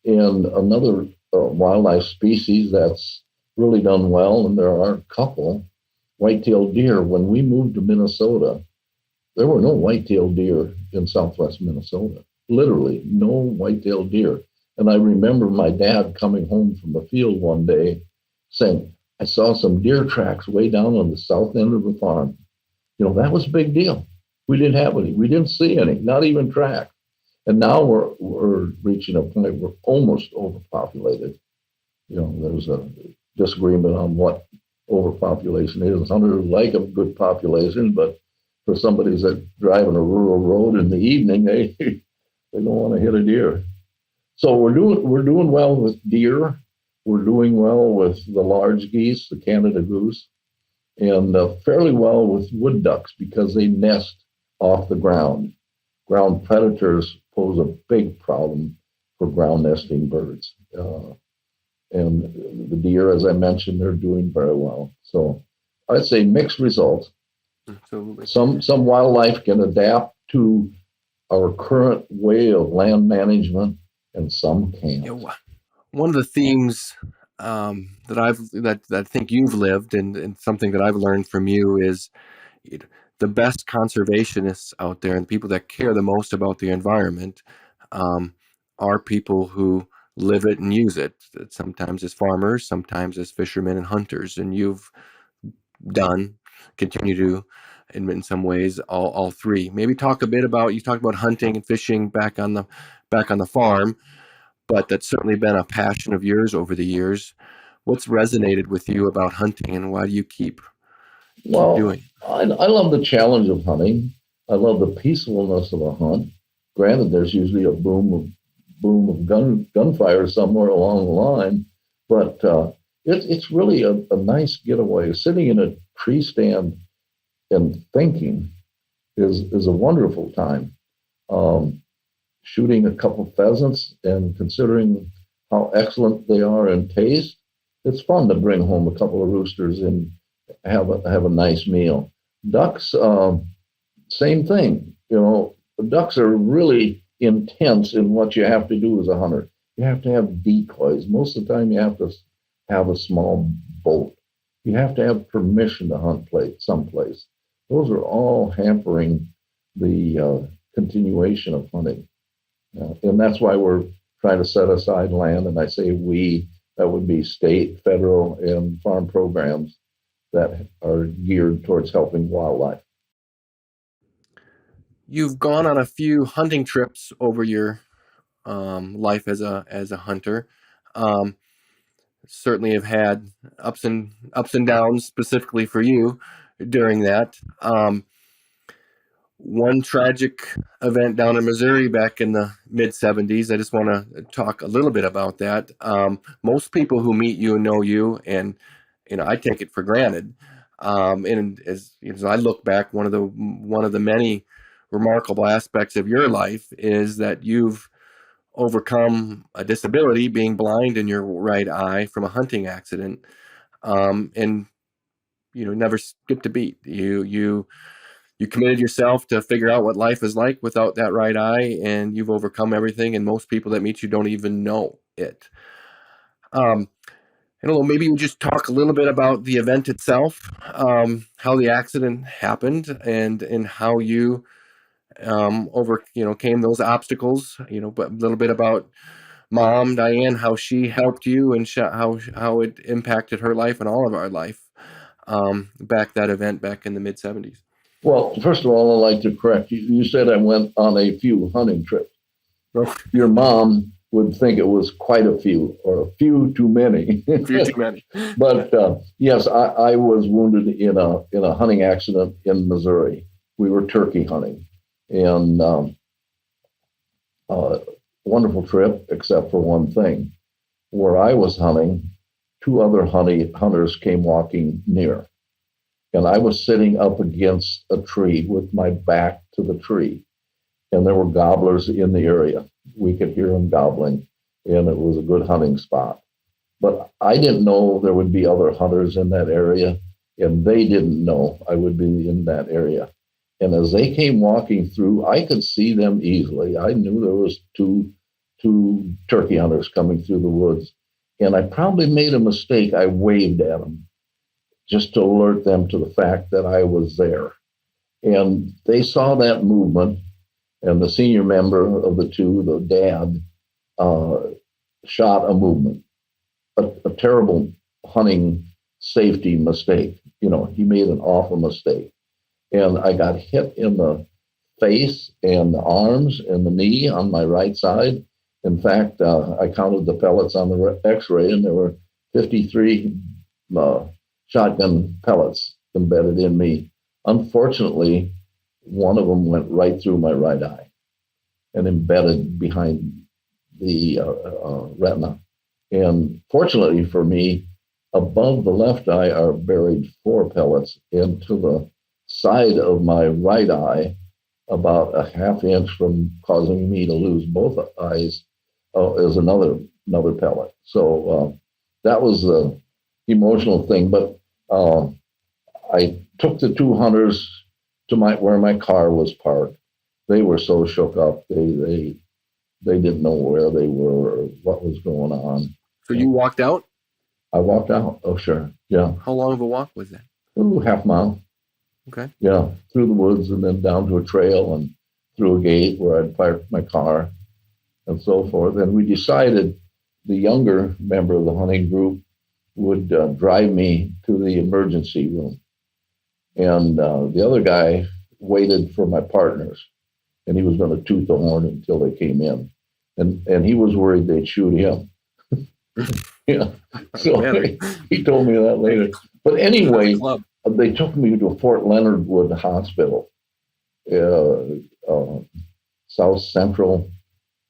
And another wildlife species that's really done well, and there are a couple, white-tailed deer. When we moved to Minnesota, there were no white-tailed deer in southwest Minnesota. Literally, no white-tailed deer. And I remember my dad coming home from the field one day saying, I saw some deer tracks way down on the south end of the farm. That was a big deal. We didn't have any. We didn't see any, not even tracks. And now we're reaching a point where we're almost overpopulated. There's a disagreement on what overpopulation is. Hunters like a good population, but for somebody that's driving a rural road in the evening, they don't want to hit a deer. So we're doing well with deer. We're doing well with the large geese, the Canada goose, and fairly well with wood ducks because they nest off the ground. Ground predators pose a big problem for ground nesting birds. And the deer, as I mentioned, they're doing very well. So I'd say mixed results. Absolutely. Some wildlife can adapt to our current way of land management, and some can't. One of the themes that I think you've lived, and something that I've learned from you is the best conservationists out there and the people that care the most about the environment are people who live it and use it. Sometimes as farmers, sometimes as fishermen and hunters, and you've continue to, in some ways, all three. Maybe talk a bit about, you talked about hunting and fishing back on the back on the farm, but that's certainly been a passion of yours over the years. What's resonated with you about hunting, and why do you keep Well, doing it? I love the challenge of hunting. I love the peacefulness of a hunt. Granted, there's usually a boom of gunfire somewhere along the line, but it's really a nice getaway. Sitting in a tree stand and thinking is a wonderful time. Um, Shooting a couple pheasants and considering how excellent they are in taste, it's fun to bring home a couple of roosters and have a nice meal. Ducks, same thing. Ducks are really intense in what you have to do as a hunter. You have to have decoys. Most of the time, you have to have a small boat. You have to have permission to hunt someplace. Those are all hampering the continuation of hunting. And that's why we're trying to set aside land. And I say we, that would be state, federal, and farm programs that are geared towards helping wildlife. You've gone on a few hunting trips over your life as a hunter. Um, Certainly have had ups and downs specifically for you during that. One tragic event down in Missouri back in the mid 70s. I just want to talk a little bit about that. Most people who meet you know you, and I take it for granted. And as I look back, one of the many remarkable aspects of your life is that you've overcome a disability, being blind in your right eye from a hunting accident, and never skipped a beat. You committed yourself to figure out what life is like without that right eye, and you've overcome everything. And most people that meet you don't even know it. Um, I don't know. Maybe you just talk a little bit about the event itself, how the accident happened, and how you came those obstacles. But a little bit about Mom, Dianne, how she helped you, and how it impacted her life and all of our life. That event back in the mid 70s. Well, first of all, I'd like to correct you. You said I went on a few hunting trips. Your mom would think it was quite a few, or a few too many. Few too many. But yes, I was wounded in a hunting accident in Missouri. We were turkey hunting, and wonderful trip, except for one thing. Where I was hunting, two other hunters came walking near. And I was sitting up against a tree with my back to the tree. And there were gobblers in the area. We could hear them gobbling, and it was a good hunting spot. But I didn't know there would be other hunters in that area, and they didn't know I would be in that area. And as they came walking through, I could see them easily. I knew there was two turkey hunters coming through the woods. And I probably made a mistake. I waved at them just to alert them to the fact that I was there. And they saw that movement, and the senior member of the two, the dad, shot a movement, a terrible hunting safety mistake. He made an awful mistake. And I got hit in the face and the arms and the knee on my right side. In fact, I counted the pellets on the x-ray, and there were 53 shotgun pellets embedded in me. Unfortunately, one of them went right through my right eye and embedded behind the retina. And fortunately for me, above the left eye are buried 4 pellets, and to the side of my right eye, about a half inch from causing me to lose both eyes, is another pellet. So that was the emotional thing. But I took the 2 hunters to where my car was parked. They were so shook up. They didn't know where they were or what was going on. So you walked out? I walked out. Oh, sure. Yeah. How long of a walk was that? Ooh, half mile. Okay. Yeah, through the woods and then down to a trail and through a gate where I'd parked my car and so forth. And we decided the younger member of the hunting group would drive me to the emergency room. And the other guy waited for my partners, and he was going to toot the horn until they came in. and he was worried they'd shoot him. Yeah, so he told me that later. But anyway, they took me to Fort Leonard Wood Hospital, South Central.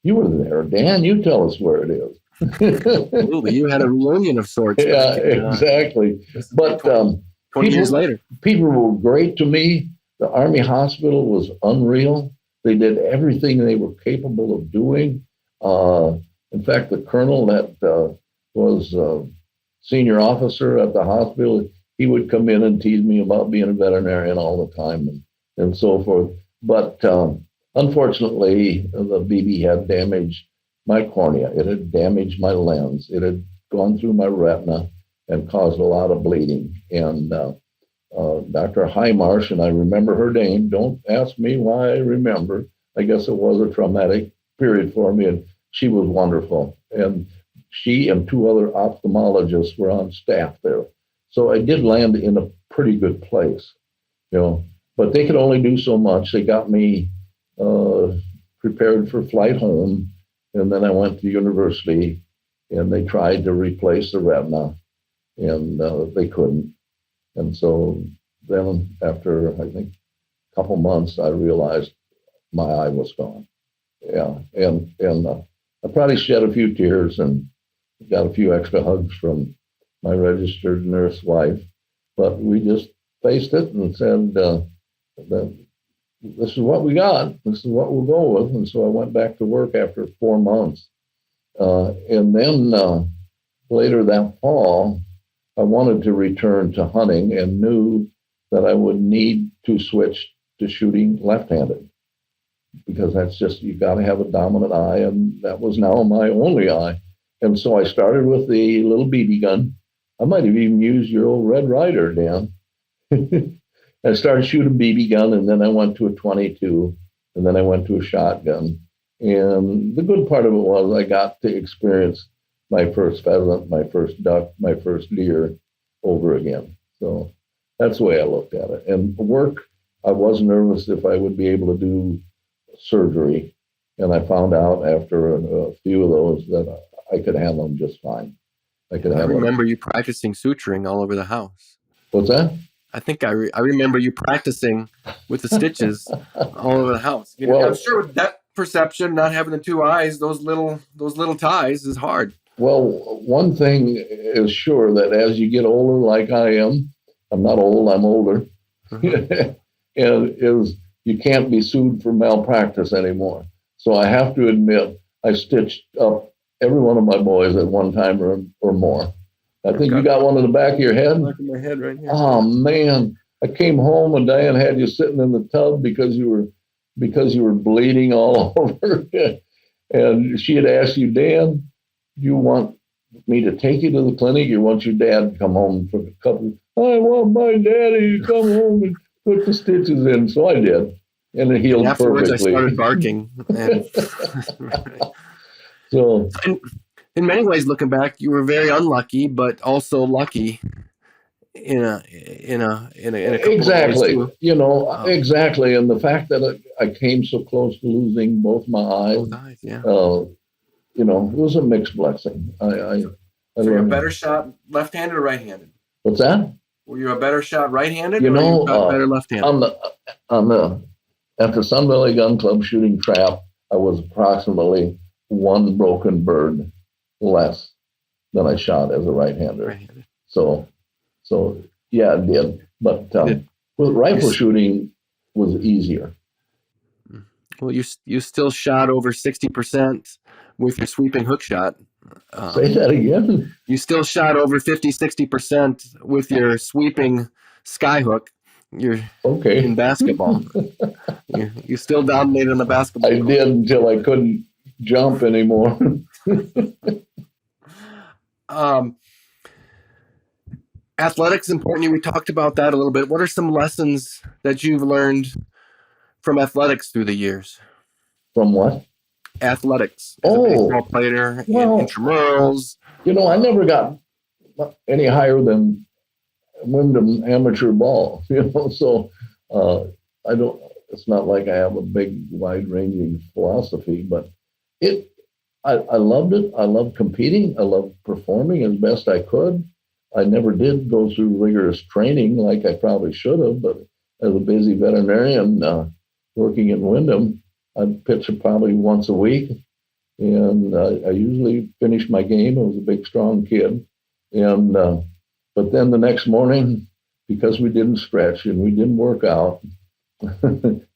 You were there, Dan. You tell us where it is. Absolutely, you had a reunion of sorts. Yeah, exactly. But 20 years later, people were great to me. The Army Hospital was unreal. They did everything they were capable of doing. In fact, the colonel that was senior officer at the hospital, he would come in and tease me about being a veterinarian all the time and so forth. But unfortunately, the BB had damaged my cornea. It had damaged my lens. It had gone through my retina and caused a lot of bleeding. And Dr. Highmarsh, and I remember her name, don't ask me why I remember. I guess it was a traumatic period for me, and she was wonderful. And she and two other ophthalmologists were on staff there. So I did land in a pretty good place, but they could only do so much. They got me prepared for flight home, and then I went to university, and they tried to replace the retina, and they couldn't. And so then after, I think, a couple months, I realized my eye was gone. Yeah, and I probably shed a few tears and got a few extra hugs from my registered nurse wife, but we just faced it and said that this is what we got. This is what we'll go with. And so I went back to work after 4 months. And then later that fall, I wanted to return to hunting and knew that I would need to switch to shooting left-handed, because that's just, you got to have a dominant eye, and that was now my only eye. And so I started with the little BB gun. I might have even used your old Red Ryder, Dan. I started shooting BB gun, and then I went to a 22, and then I went to a shotgun. And the good part of it was I got to experience my first pheasant, my first duck, my first deer over again. So that's the way I looked at it. And work, I was nervous if I would be able to do surgery. And I found out after a few of those that I could handle them just fine. I remember you practicing suturing all over the house. What's that? I think I remember you practicing with the stitches all over the house. Well, I'm sure with that perception, not having the two eyes, those little ties is hard. Well, one thing is sure, that as you get older, like I am, I'm not old, I'm older, and is you can't be sued for malpractice anymore. So I have to admit, I stitched up every one of my boys at one time or more. I think you got one in the back of your head. Back of my head right here. Oh man, I came home and Dianne had you sitting in the tub because you were bleeding all over, and she had asked you, Dan, do you want me to take you to the clinic? You want your dad to come home for a couple? I want my daddy to come home and put the stitches in. So I did, and it healed afterwards perfectly. I started barking. So, in many ways, looking back, you were very unlucky, but also lucky in a exactly. Exactly. And the fact that I came so close to losing both my eyes, yeah. It was a mixed blessing. So you're a better shot left-handed or right-handed? What's that? Were you a better shot right-handed or you got better left-handed? At the Sun Valley Gun Club shooting trap, I was approximately one broken bird less than I shot as a right-hander. Right-handed. So yeah, it did. But with rifle shooting was easier. Well, you still shot over 60% with your sweeping hook shot. Say that again. You still shot over 50-60% with your sweeping sky hook. You're okay in basketball. you still dominated on the basketball. I did until I couldn't jump anymore. Athletics important. We talked about that a little bit. What are some lessons that you've learned from athletics through the years? From what? Athletics. As a baseball player, intramurals. I never got any higher than Windom amateur ball. So it's not like I have a big, wide-ranging philosophy, but I loved it. I loved competing. I loved performing as best I could. I never did go through rigorous training like I probably should have, but as a busy veterinarian working in Windom, I'd pitch probably once a week, and I usually finished my game. I was a big, strong kid, and but then the next morning, because we didn't stretch and we didn't work out, and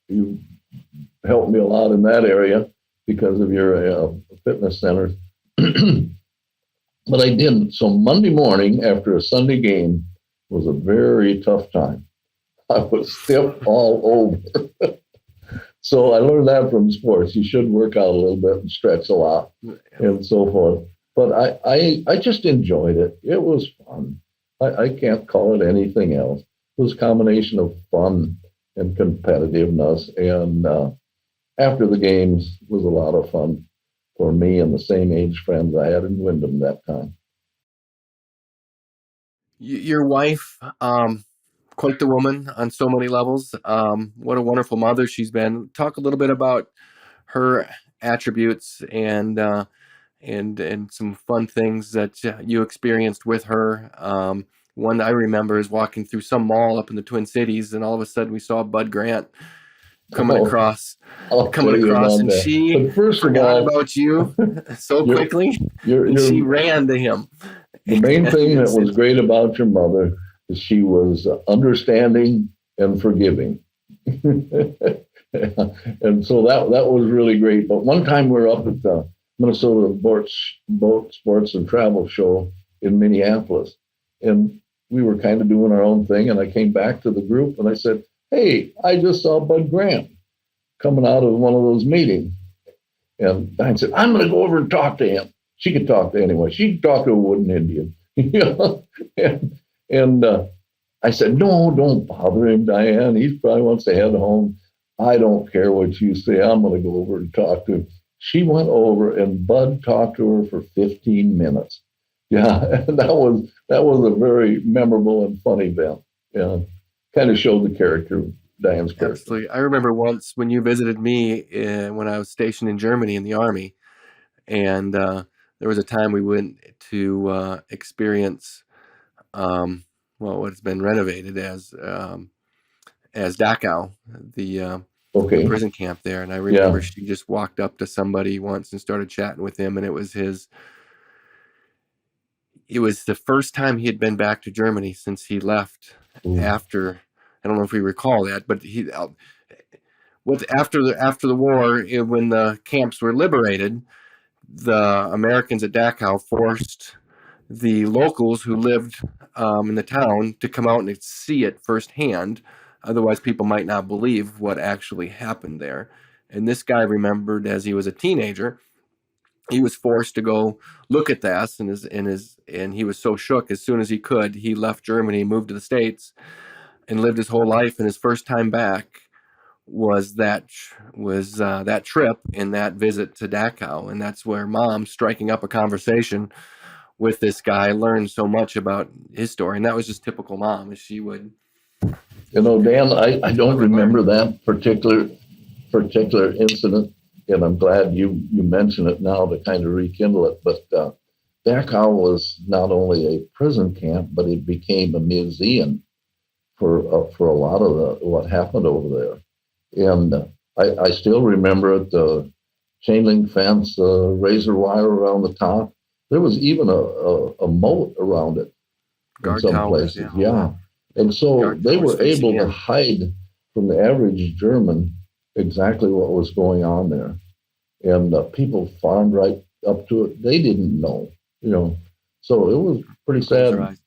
you helped me a lot in that area because of your fitness center. But I didn't. So Monday morning after a Sunday game was a very tough time. I was stiff all over. So I learned that from sports. You should work out a little bit and stretch a lot and so forth. But I just enjoyed it. It was fun. I can't call it anything else. It was a combination of fun and competitiveness. And after the games was a lot of fun for me and the same age friends I had in Windom that time. Your wife, quite the woman on so many levels. What a wonderful mother she's been. Talk a little bit about her attributes and some fun things that you experienced with her. One I remember is walking through some mall up in the Twin Cities, and all of a sudden we saw Bud Grant coming across, and she but first forgot of all, about you so quickly, and she ran to him. The main thing that was great about your mother is she was understanding and forgiving. And so that was really great. But one time we were up at the Minnesota Boat Sports and Travel Show in Minneapolis, and we were kind of doing our own thing. And I came back to the group and I said, "Hey, I just saw Bud Grant coming out of one of those meetings." And Dianne said, "I'm going to go over and talk to him." She could talk to anyone. She could talk to a wooden Indian. And I said, "No, don't bother him, Dianne. He probably wants to head home. I don't care what you say. I'm going to go over and talk to him." She went over and Bud talked to her for 15 minutes. Yeah, and that was a very memorable and fun event. Yeah, kind of showed the character, Dianne's character. Absolutely. I remember once when you visited me when I was stationed in Germany in the Army, and there was a time we went to experience what has been renovated as Dachau, the prison camp there. And I remember she just walked up to somebody once and started chatting with him, and it was the first time he had been back to Germany since he left after. I don't know if we recall that, but after the war, when the camps were liberated, the Americans at Dachau forced the locals who lived in the town to come out and see it firsthand. Otherwise, people might not believe what actually happened there. And this guy remembered, as he was a teenager, he was forced to go look at this, and he was so shook. As soon as he could, he left Germany, moved to the States, and lived his whole life. And his first time back was that trip and that visit to Dachau, and that's where Mom, striking up a conversation with this guy, learned so much about his story. And that was just typical Mom, as she would. Dan, I don't remember that particular incident, and I'm glad you mention it now to kind of rekindle it. But Dachau was not only a prison camp, but it became a museum for a lot of what happened over there. And I still remember it, the chain link fence, razor wire around the top. There was even a moat around it in some places. Yeah. And so they were able to hide from the average German exactly what was going on there. And people farmed right up to it. They didn't know, So it was pretty sad,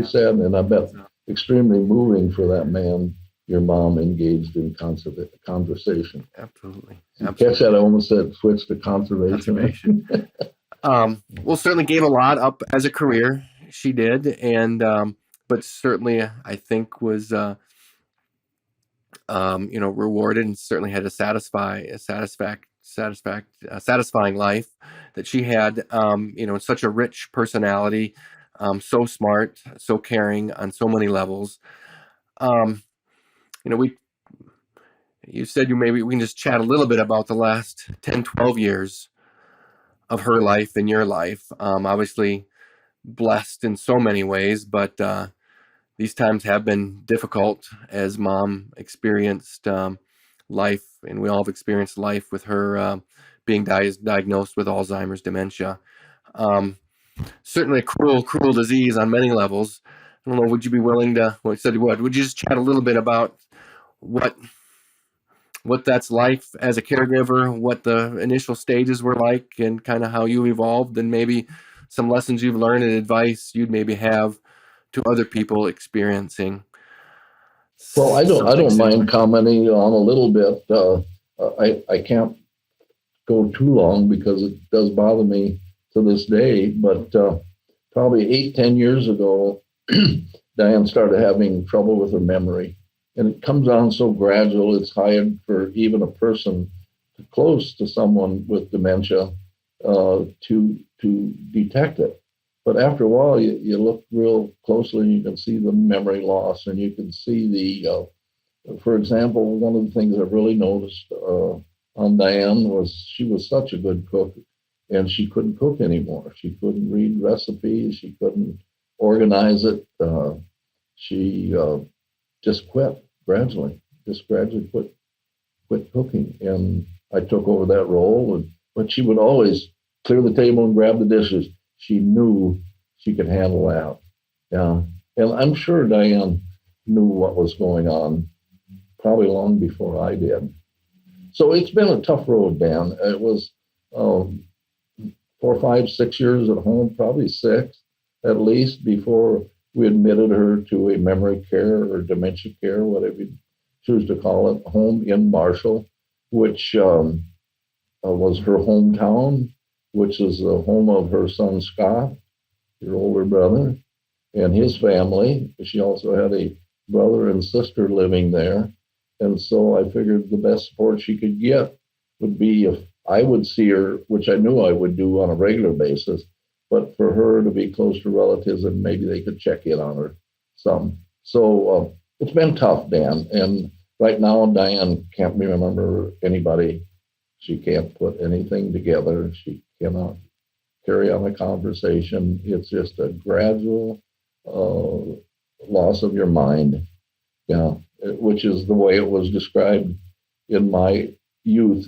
sad. And I bet extremely moving for that man, your mom, engaged in conversation. Absolutely. Catch that? I almost said switch to conservation. Well, certainly gave a lot up as a career. She did. And, but certainly I think was, rewarded, and certainly had a satisfying life that she had, such a rich personality, so smart, so caring on so many levels. You said we can just chat a little bit about the last 10, 12 years her life and your life. Obviously blessed in so many ways, but these times have been difficult as Mom experienced life, and we all have experienced life with her being diagnosed with Alzheimer's dementia. Um, Certainly a cruel disease on many levels. I don't know, would you be willing to, well, you said you would you just chat a little bit about what that's like as a caregiver, what the initial stages were like, and kind of how you evolved, and maybe some lessons you've learned and advice you'd maybe have to other people experiencing Well, I something don't mind similar. commenting on a little bit. I can't go too long because it does bother me to this day. But probably 8, 10 years ago, Diane started having trouble with her memory, and it comes on so gradual. It's hard for even a person close to someone with dementia to detect it. But after a while, you look real closely and you can see the memory loss, and you can see for example, one of the things I've really noticed on Diane was she was such a good cook, and she couldn't cook anymore. She couldn't read recipes. She couldn't organize it. She just gradually quit cooking. And I took over that role, but she would always clear the table and grab the dishes. She knew she could handle that. Yeah. And I'm sure Diane knew what was going on probably long before I did. So it's been a tough road, Dan. It was 4, 5, 6 years at home, probably 6 at least, before we admitted her to a memory care or dementia care, whatever you choose to call it, home in Marshall, which was her hometown, which is the home of her son Scott, your older brother, and his family. She also had a brother and sister living there. And so I figured the best support she could get would be if I would see her, which I knew I would do on a regular basis, but for her to be close to relatives and maybe they could check in on her some. So it's been tough, Dan. And right now, Diane can't remember anybody. She can't put anything together. She cannot carry on a conversation. It's just a gradual loss of your mind. Yeah, which is the way it was described in my youth.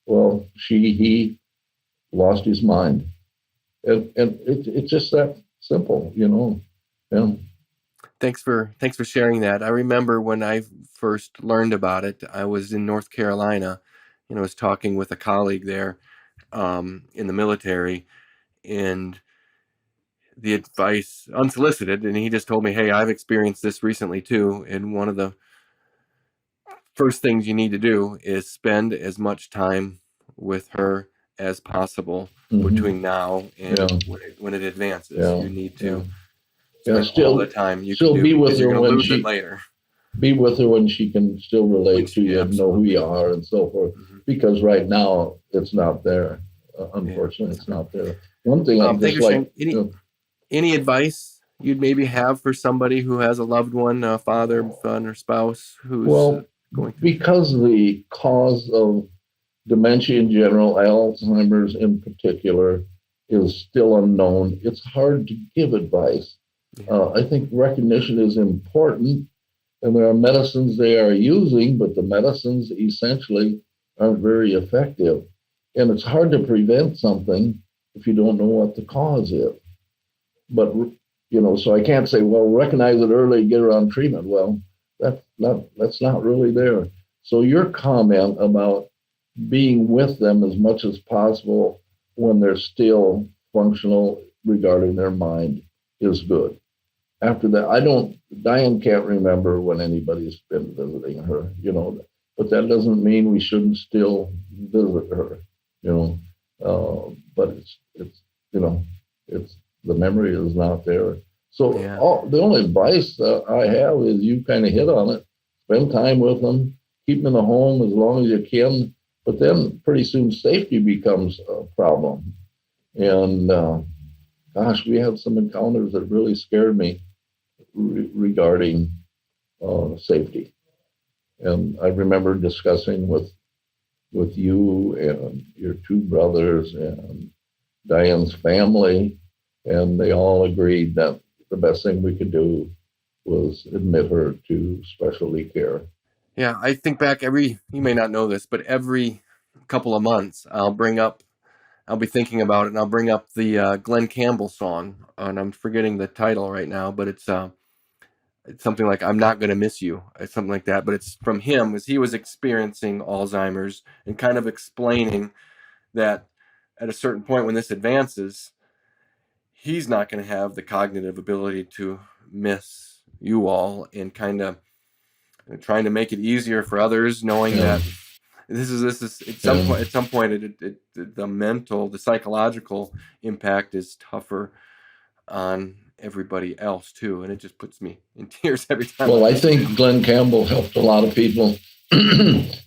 Well, he lost his mind. And it's just that simple, Yeah. Thanks for sharing that. I remember when I first learned about it, I was in North Carolina, and I was talking with a colleague there in the military, and the advice unsolicited, and he just told me, "Hey, I've experienced this recently too, and one of the first things you need to do is spend as much time with her as possible between now and Yeah. when it advances. Yeah. You need Yeah. to Yeah. spend all the time you can Still do, be with because you're her going to when lose it later. be with her when she can still relate to you and know who you are and so forth. Mm-hmm. Because right now it's not there. Unfortunately, it's not there. One thing I just like. Any advice you'd maybe have for somebody who has a loved one, a father, son, or spouse who's going through? Because the cause of dementia in general, Alzheimer's in particular, is still unknown. It's hard to give advice. I think recognition is important, and there are medicines they are using, but the medicines essentially aren't very effective. And it's hard to prevent something if you don't know what the cause is. But, so I can't say, well, recognize it early, get her on treatment. Well, that's not really there. So your comment about being with them as much as possible when they're still functional regarding their mind is good. After that, Diane can't remember when anybody's been visiting her, but that doesn't mean we shouldn't still visit her, but it's the memory is not there. So the only advice I have is you kind of hit on it. Spend time with them, keep them in the home as long as you can, but then pretty soon safety becomes a problem. And gosh, we had some encounters that really scared me regarding safety. And I remember discussing with you and your 2 brothers and Diane's family, and they all agreed that the best thing we could do was admit her to specialty care. Yeah, I think back you may not know this, but every couple of months I'll be thinking about it, and I'll bring up the Glenn Campbell song, and I'm forgetting the title right now, but it's something like "I'm Not Gonna Miss You," it's something like that. But it's from him, as he was experiencing Alzheimer's, and kind of explaining that at a certain point when this advances, he's not going to have the cognitive ability to miss you all, and kind of trying to make it easier for others, knowing that this is at some point the psychological impact is tougher on everybody else too, and it just puts me in tears every time. Well, I think Glenn Campbell helped a lot of people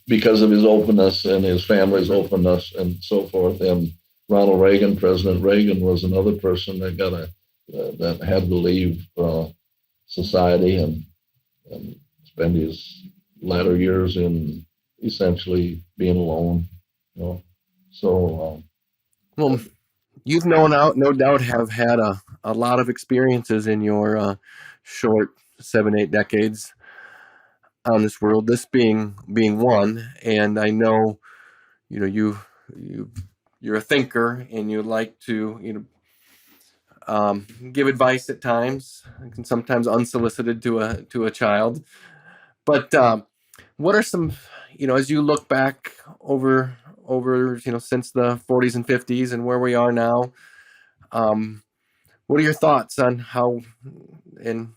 because of his openness and his family's openness and so forth. And Ronald Reagan, President Reagan, was another person that that had to leave society and spend his latter years in essentially being alone. So well, you've no doubt have had a lot of experiences in your short 7-8 decades on this world, this being one. And I know you're a thinker, and you like to give advice at times, and sometimes unsolicited to a child. But what are some, as you look back over since the 40s and 50s and where we are now, what are your thoughts on how and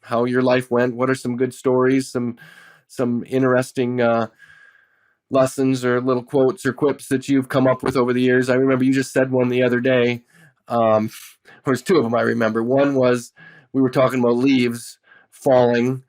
how your life went? What are some good stories, some interesting lessons or little quotes or quips that you've come up with over the years? I remember you just said one the other day. There's two of them I remember. One was, we were talking about leaves falling,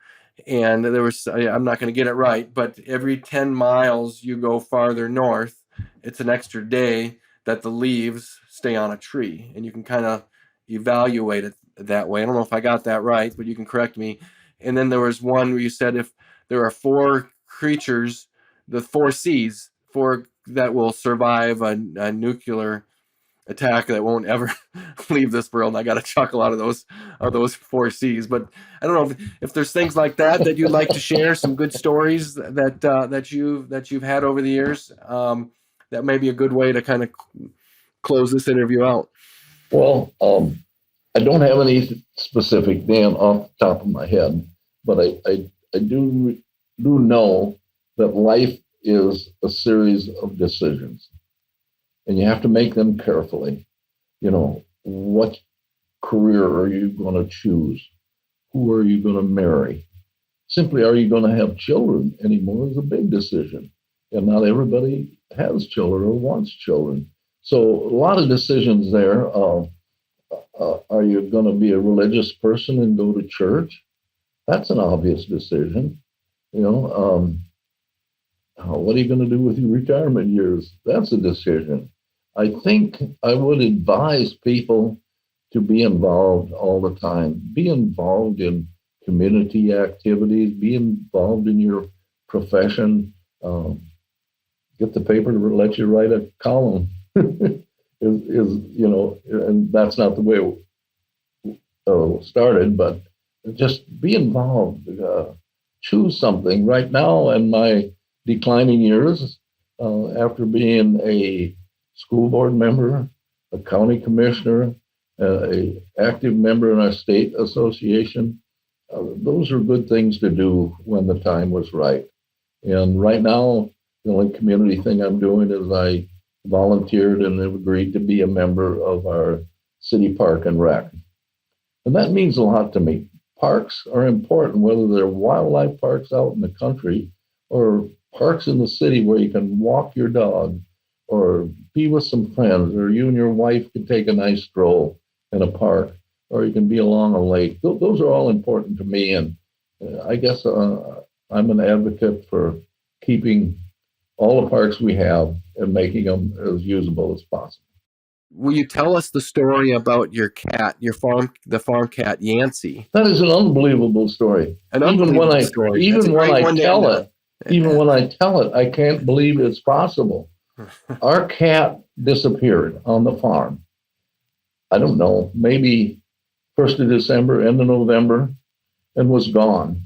and there was, I'm not going to get it right, but every 10 miles you go farther north, it's an extra day that the leaves stay on a tree, and you can kind of evaluate it that way. I don't know if I got that right, but you can correct me. And then there was one where you said, if there are 4 creatures, the 4 C's, 4 that will survive a nuclear attack that won't ever leave this world. And I got a chuckle out of those 4 C's. But I don't know if there's things like that you'd like to share, some good stories that you've had over the years. That may be a good way to kind of close this interview out. Well, I don't have any specific, Dan, off the top of my head, but I do know that life is a series of decisions, and you have to make them carefully. What career are you going to choose? Who are you going to marry? Simply, are you going to have children anymore is a big decision, and not everybody has children or wants children. So a lot of decisions there. Are you going to be a religious person and go to church? That's an obvious decision. What are you going to do with your retirement years? That's a decision. I think I would advise people to be involved all the time. Be involved in community activities. Be involved in your profession. Get the paper to let you write a column. And that's not the way it started, but just be involved. Choose something. Right now, in my declining years, after being a school board member, a county commissioner, a active member in our state association, those are good things to do when the time was right. And right now, the only community thing I'm doing is I volunteered and have agreed to be a member of our city park and rec. And that means a lot to me. Parks are important, whether they're wildlife parks out in the country or parks in the city where you can walk your dog or be with some friends, or you and your wife can take a nice stroll in a park, or you can be along a lake. Those are all important to me. And I guess I'm an advocate for keeping all the parks we have and making them as usable as possible. Will you tell us the story about your cat, the farm cat, Yancey? That is an unbelievable story. Even when I tell it, I can't believe it's possible. Our cat disappeared on the farm. I don't know, maybe 1st of December, end of November, and was gone.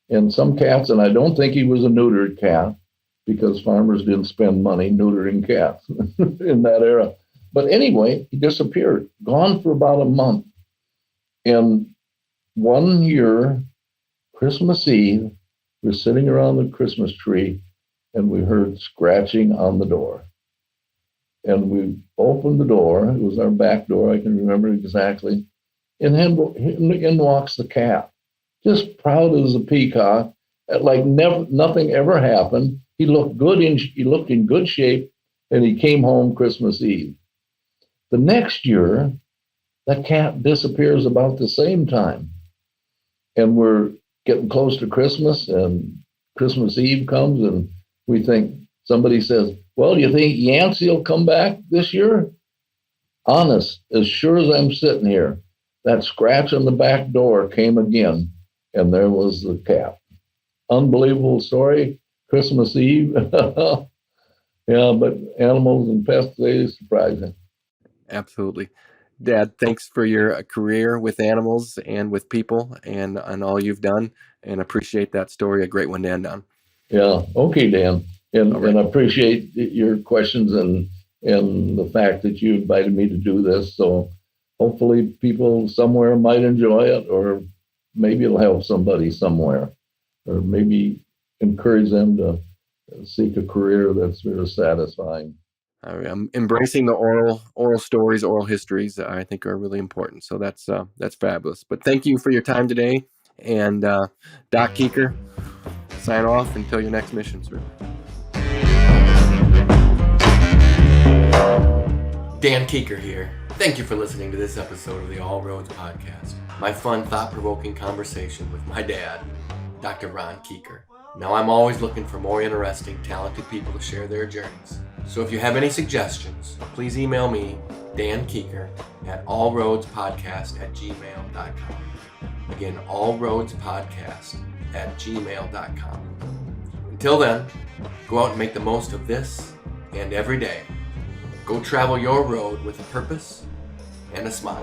And some cats, and I don't think he was a neutered cat, because farmers didn't spend money neutering cats in that era. But anyway, he disappeared, gone for about a month. And one year, Christmas Eve, we're sitting around the Christmas tree, and we heard scratching on the door. And we opened the door. It was our back door, I can remember exactly. And in walks the cat, just proud as a peacock, like nothing ever happened. He looked in good shape, and he came home Christmas Eve. The next year, that cat disappears about the same time. And we're getting close to Christmas, and Christmas Eve comes, and we think, somebody says, well, do you think Yancey will come back this year? Honest, as sure as I'm sitting here, that scratch on the back door came again, and there was the cat. Unbelievable story, Christmas Eve. Yeah, but animals and pests, they surprise me. Absolutely. Dad, thanks for your career with animals and with people and all you've done, and appreciate that story. A great one to end on. Yeah. Okay, Dan. And right. And I appreciate your questions and the fact that you invited me to do this. So hopefully people somewhere might enjoy it, or maybe it'll help somebody somewhere, or maybe encourage them to seek a career that's very satisfying. I'm embracing the oral stories, oral histories. I think are really important. So that's fabulous. But thank you for your time today. And Doc Kuecker, sign off until your next mission, sir. Dan Kuecker here. Thank you for listening to this episode of the All Roads Podcast. My fun, thought-provoking conversation with my dad, Dr. Ron Kuecker. Now, I'm always looking for more interesting, talented people to share their journeys. So if you have any suggestions, please email me, Dan Kuecker, at allroadspodcast@gmail.com. Again, allroadspodcast@gmail.com. Until then, go out and make the most of this and every day. Go travel your road with a purpose and a smile.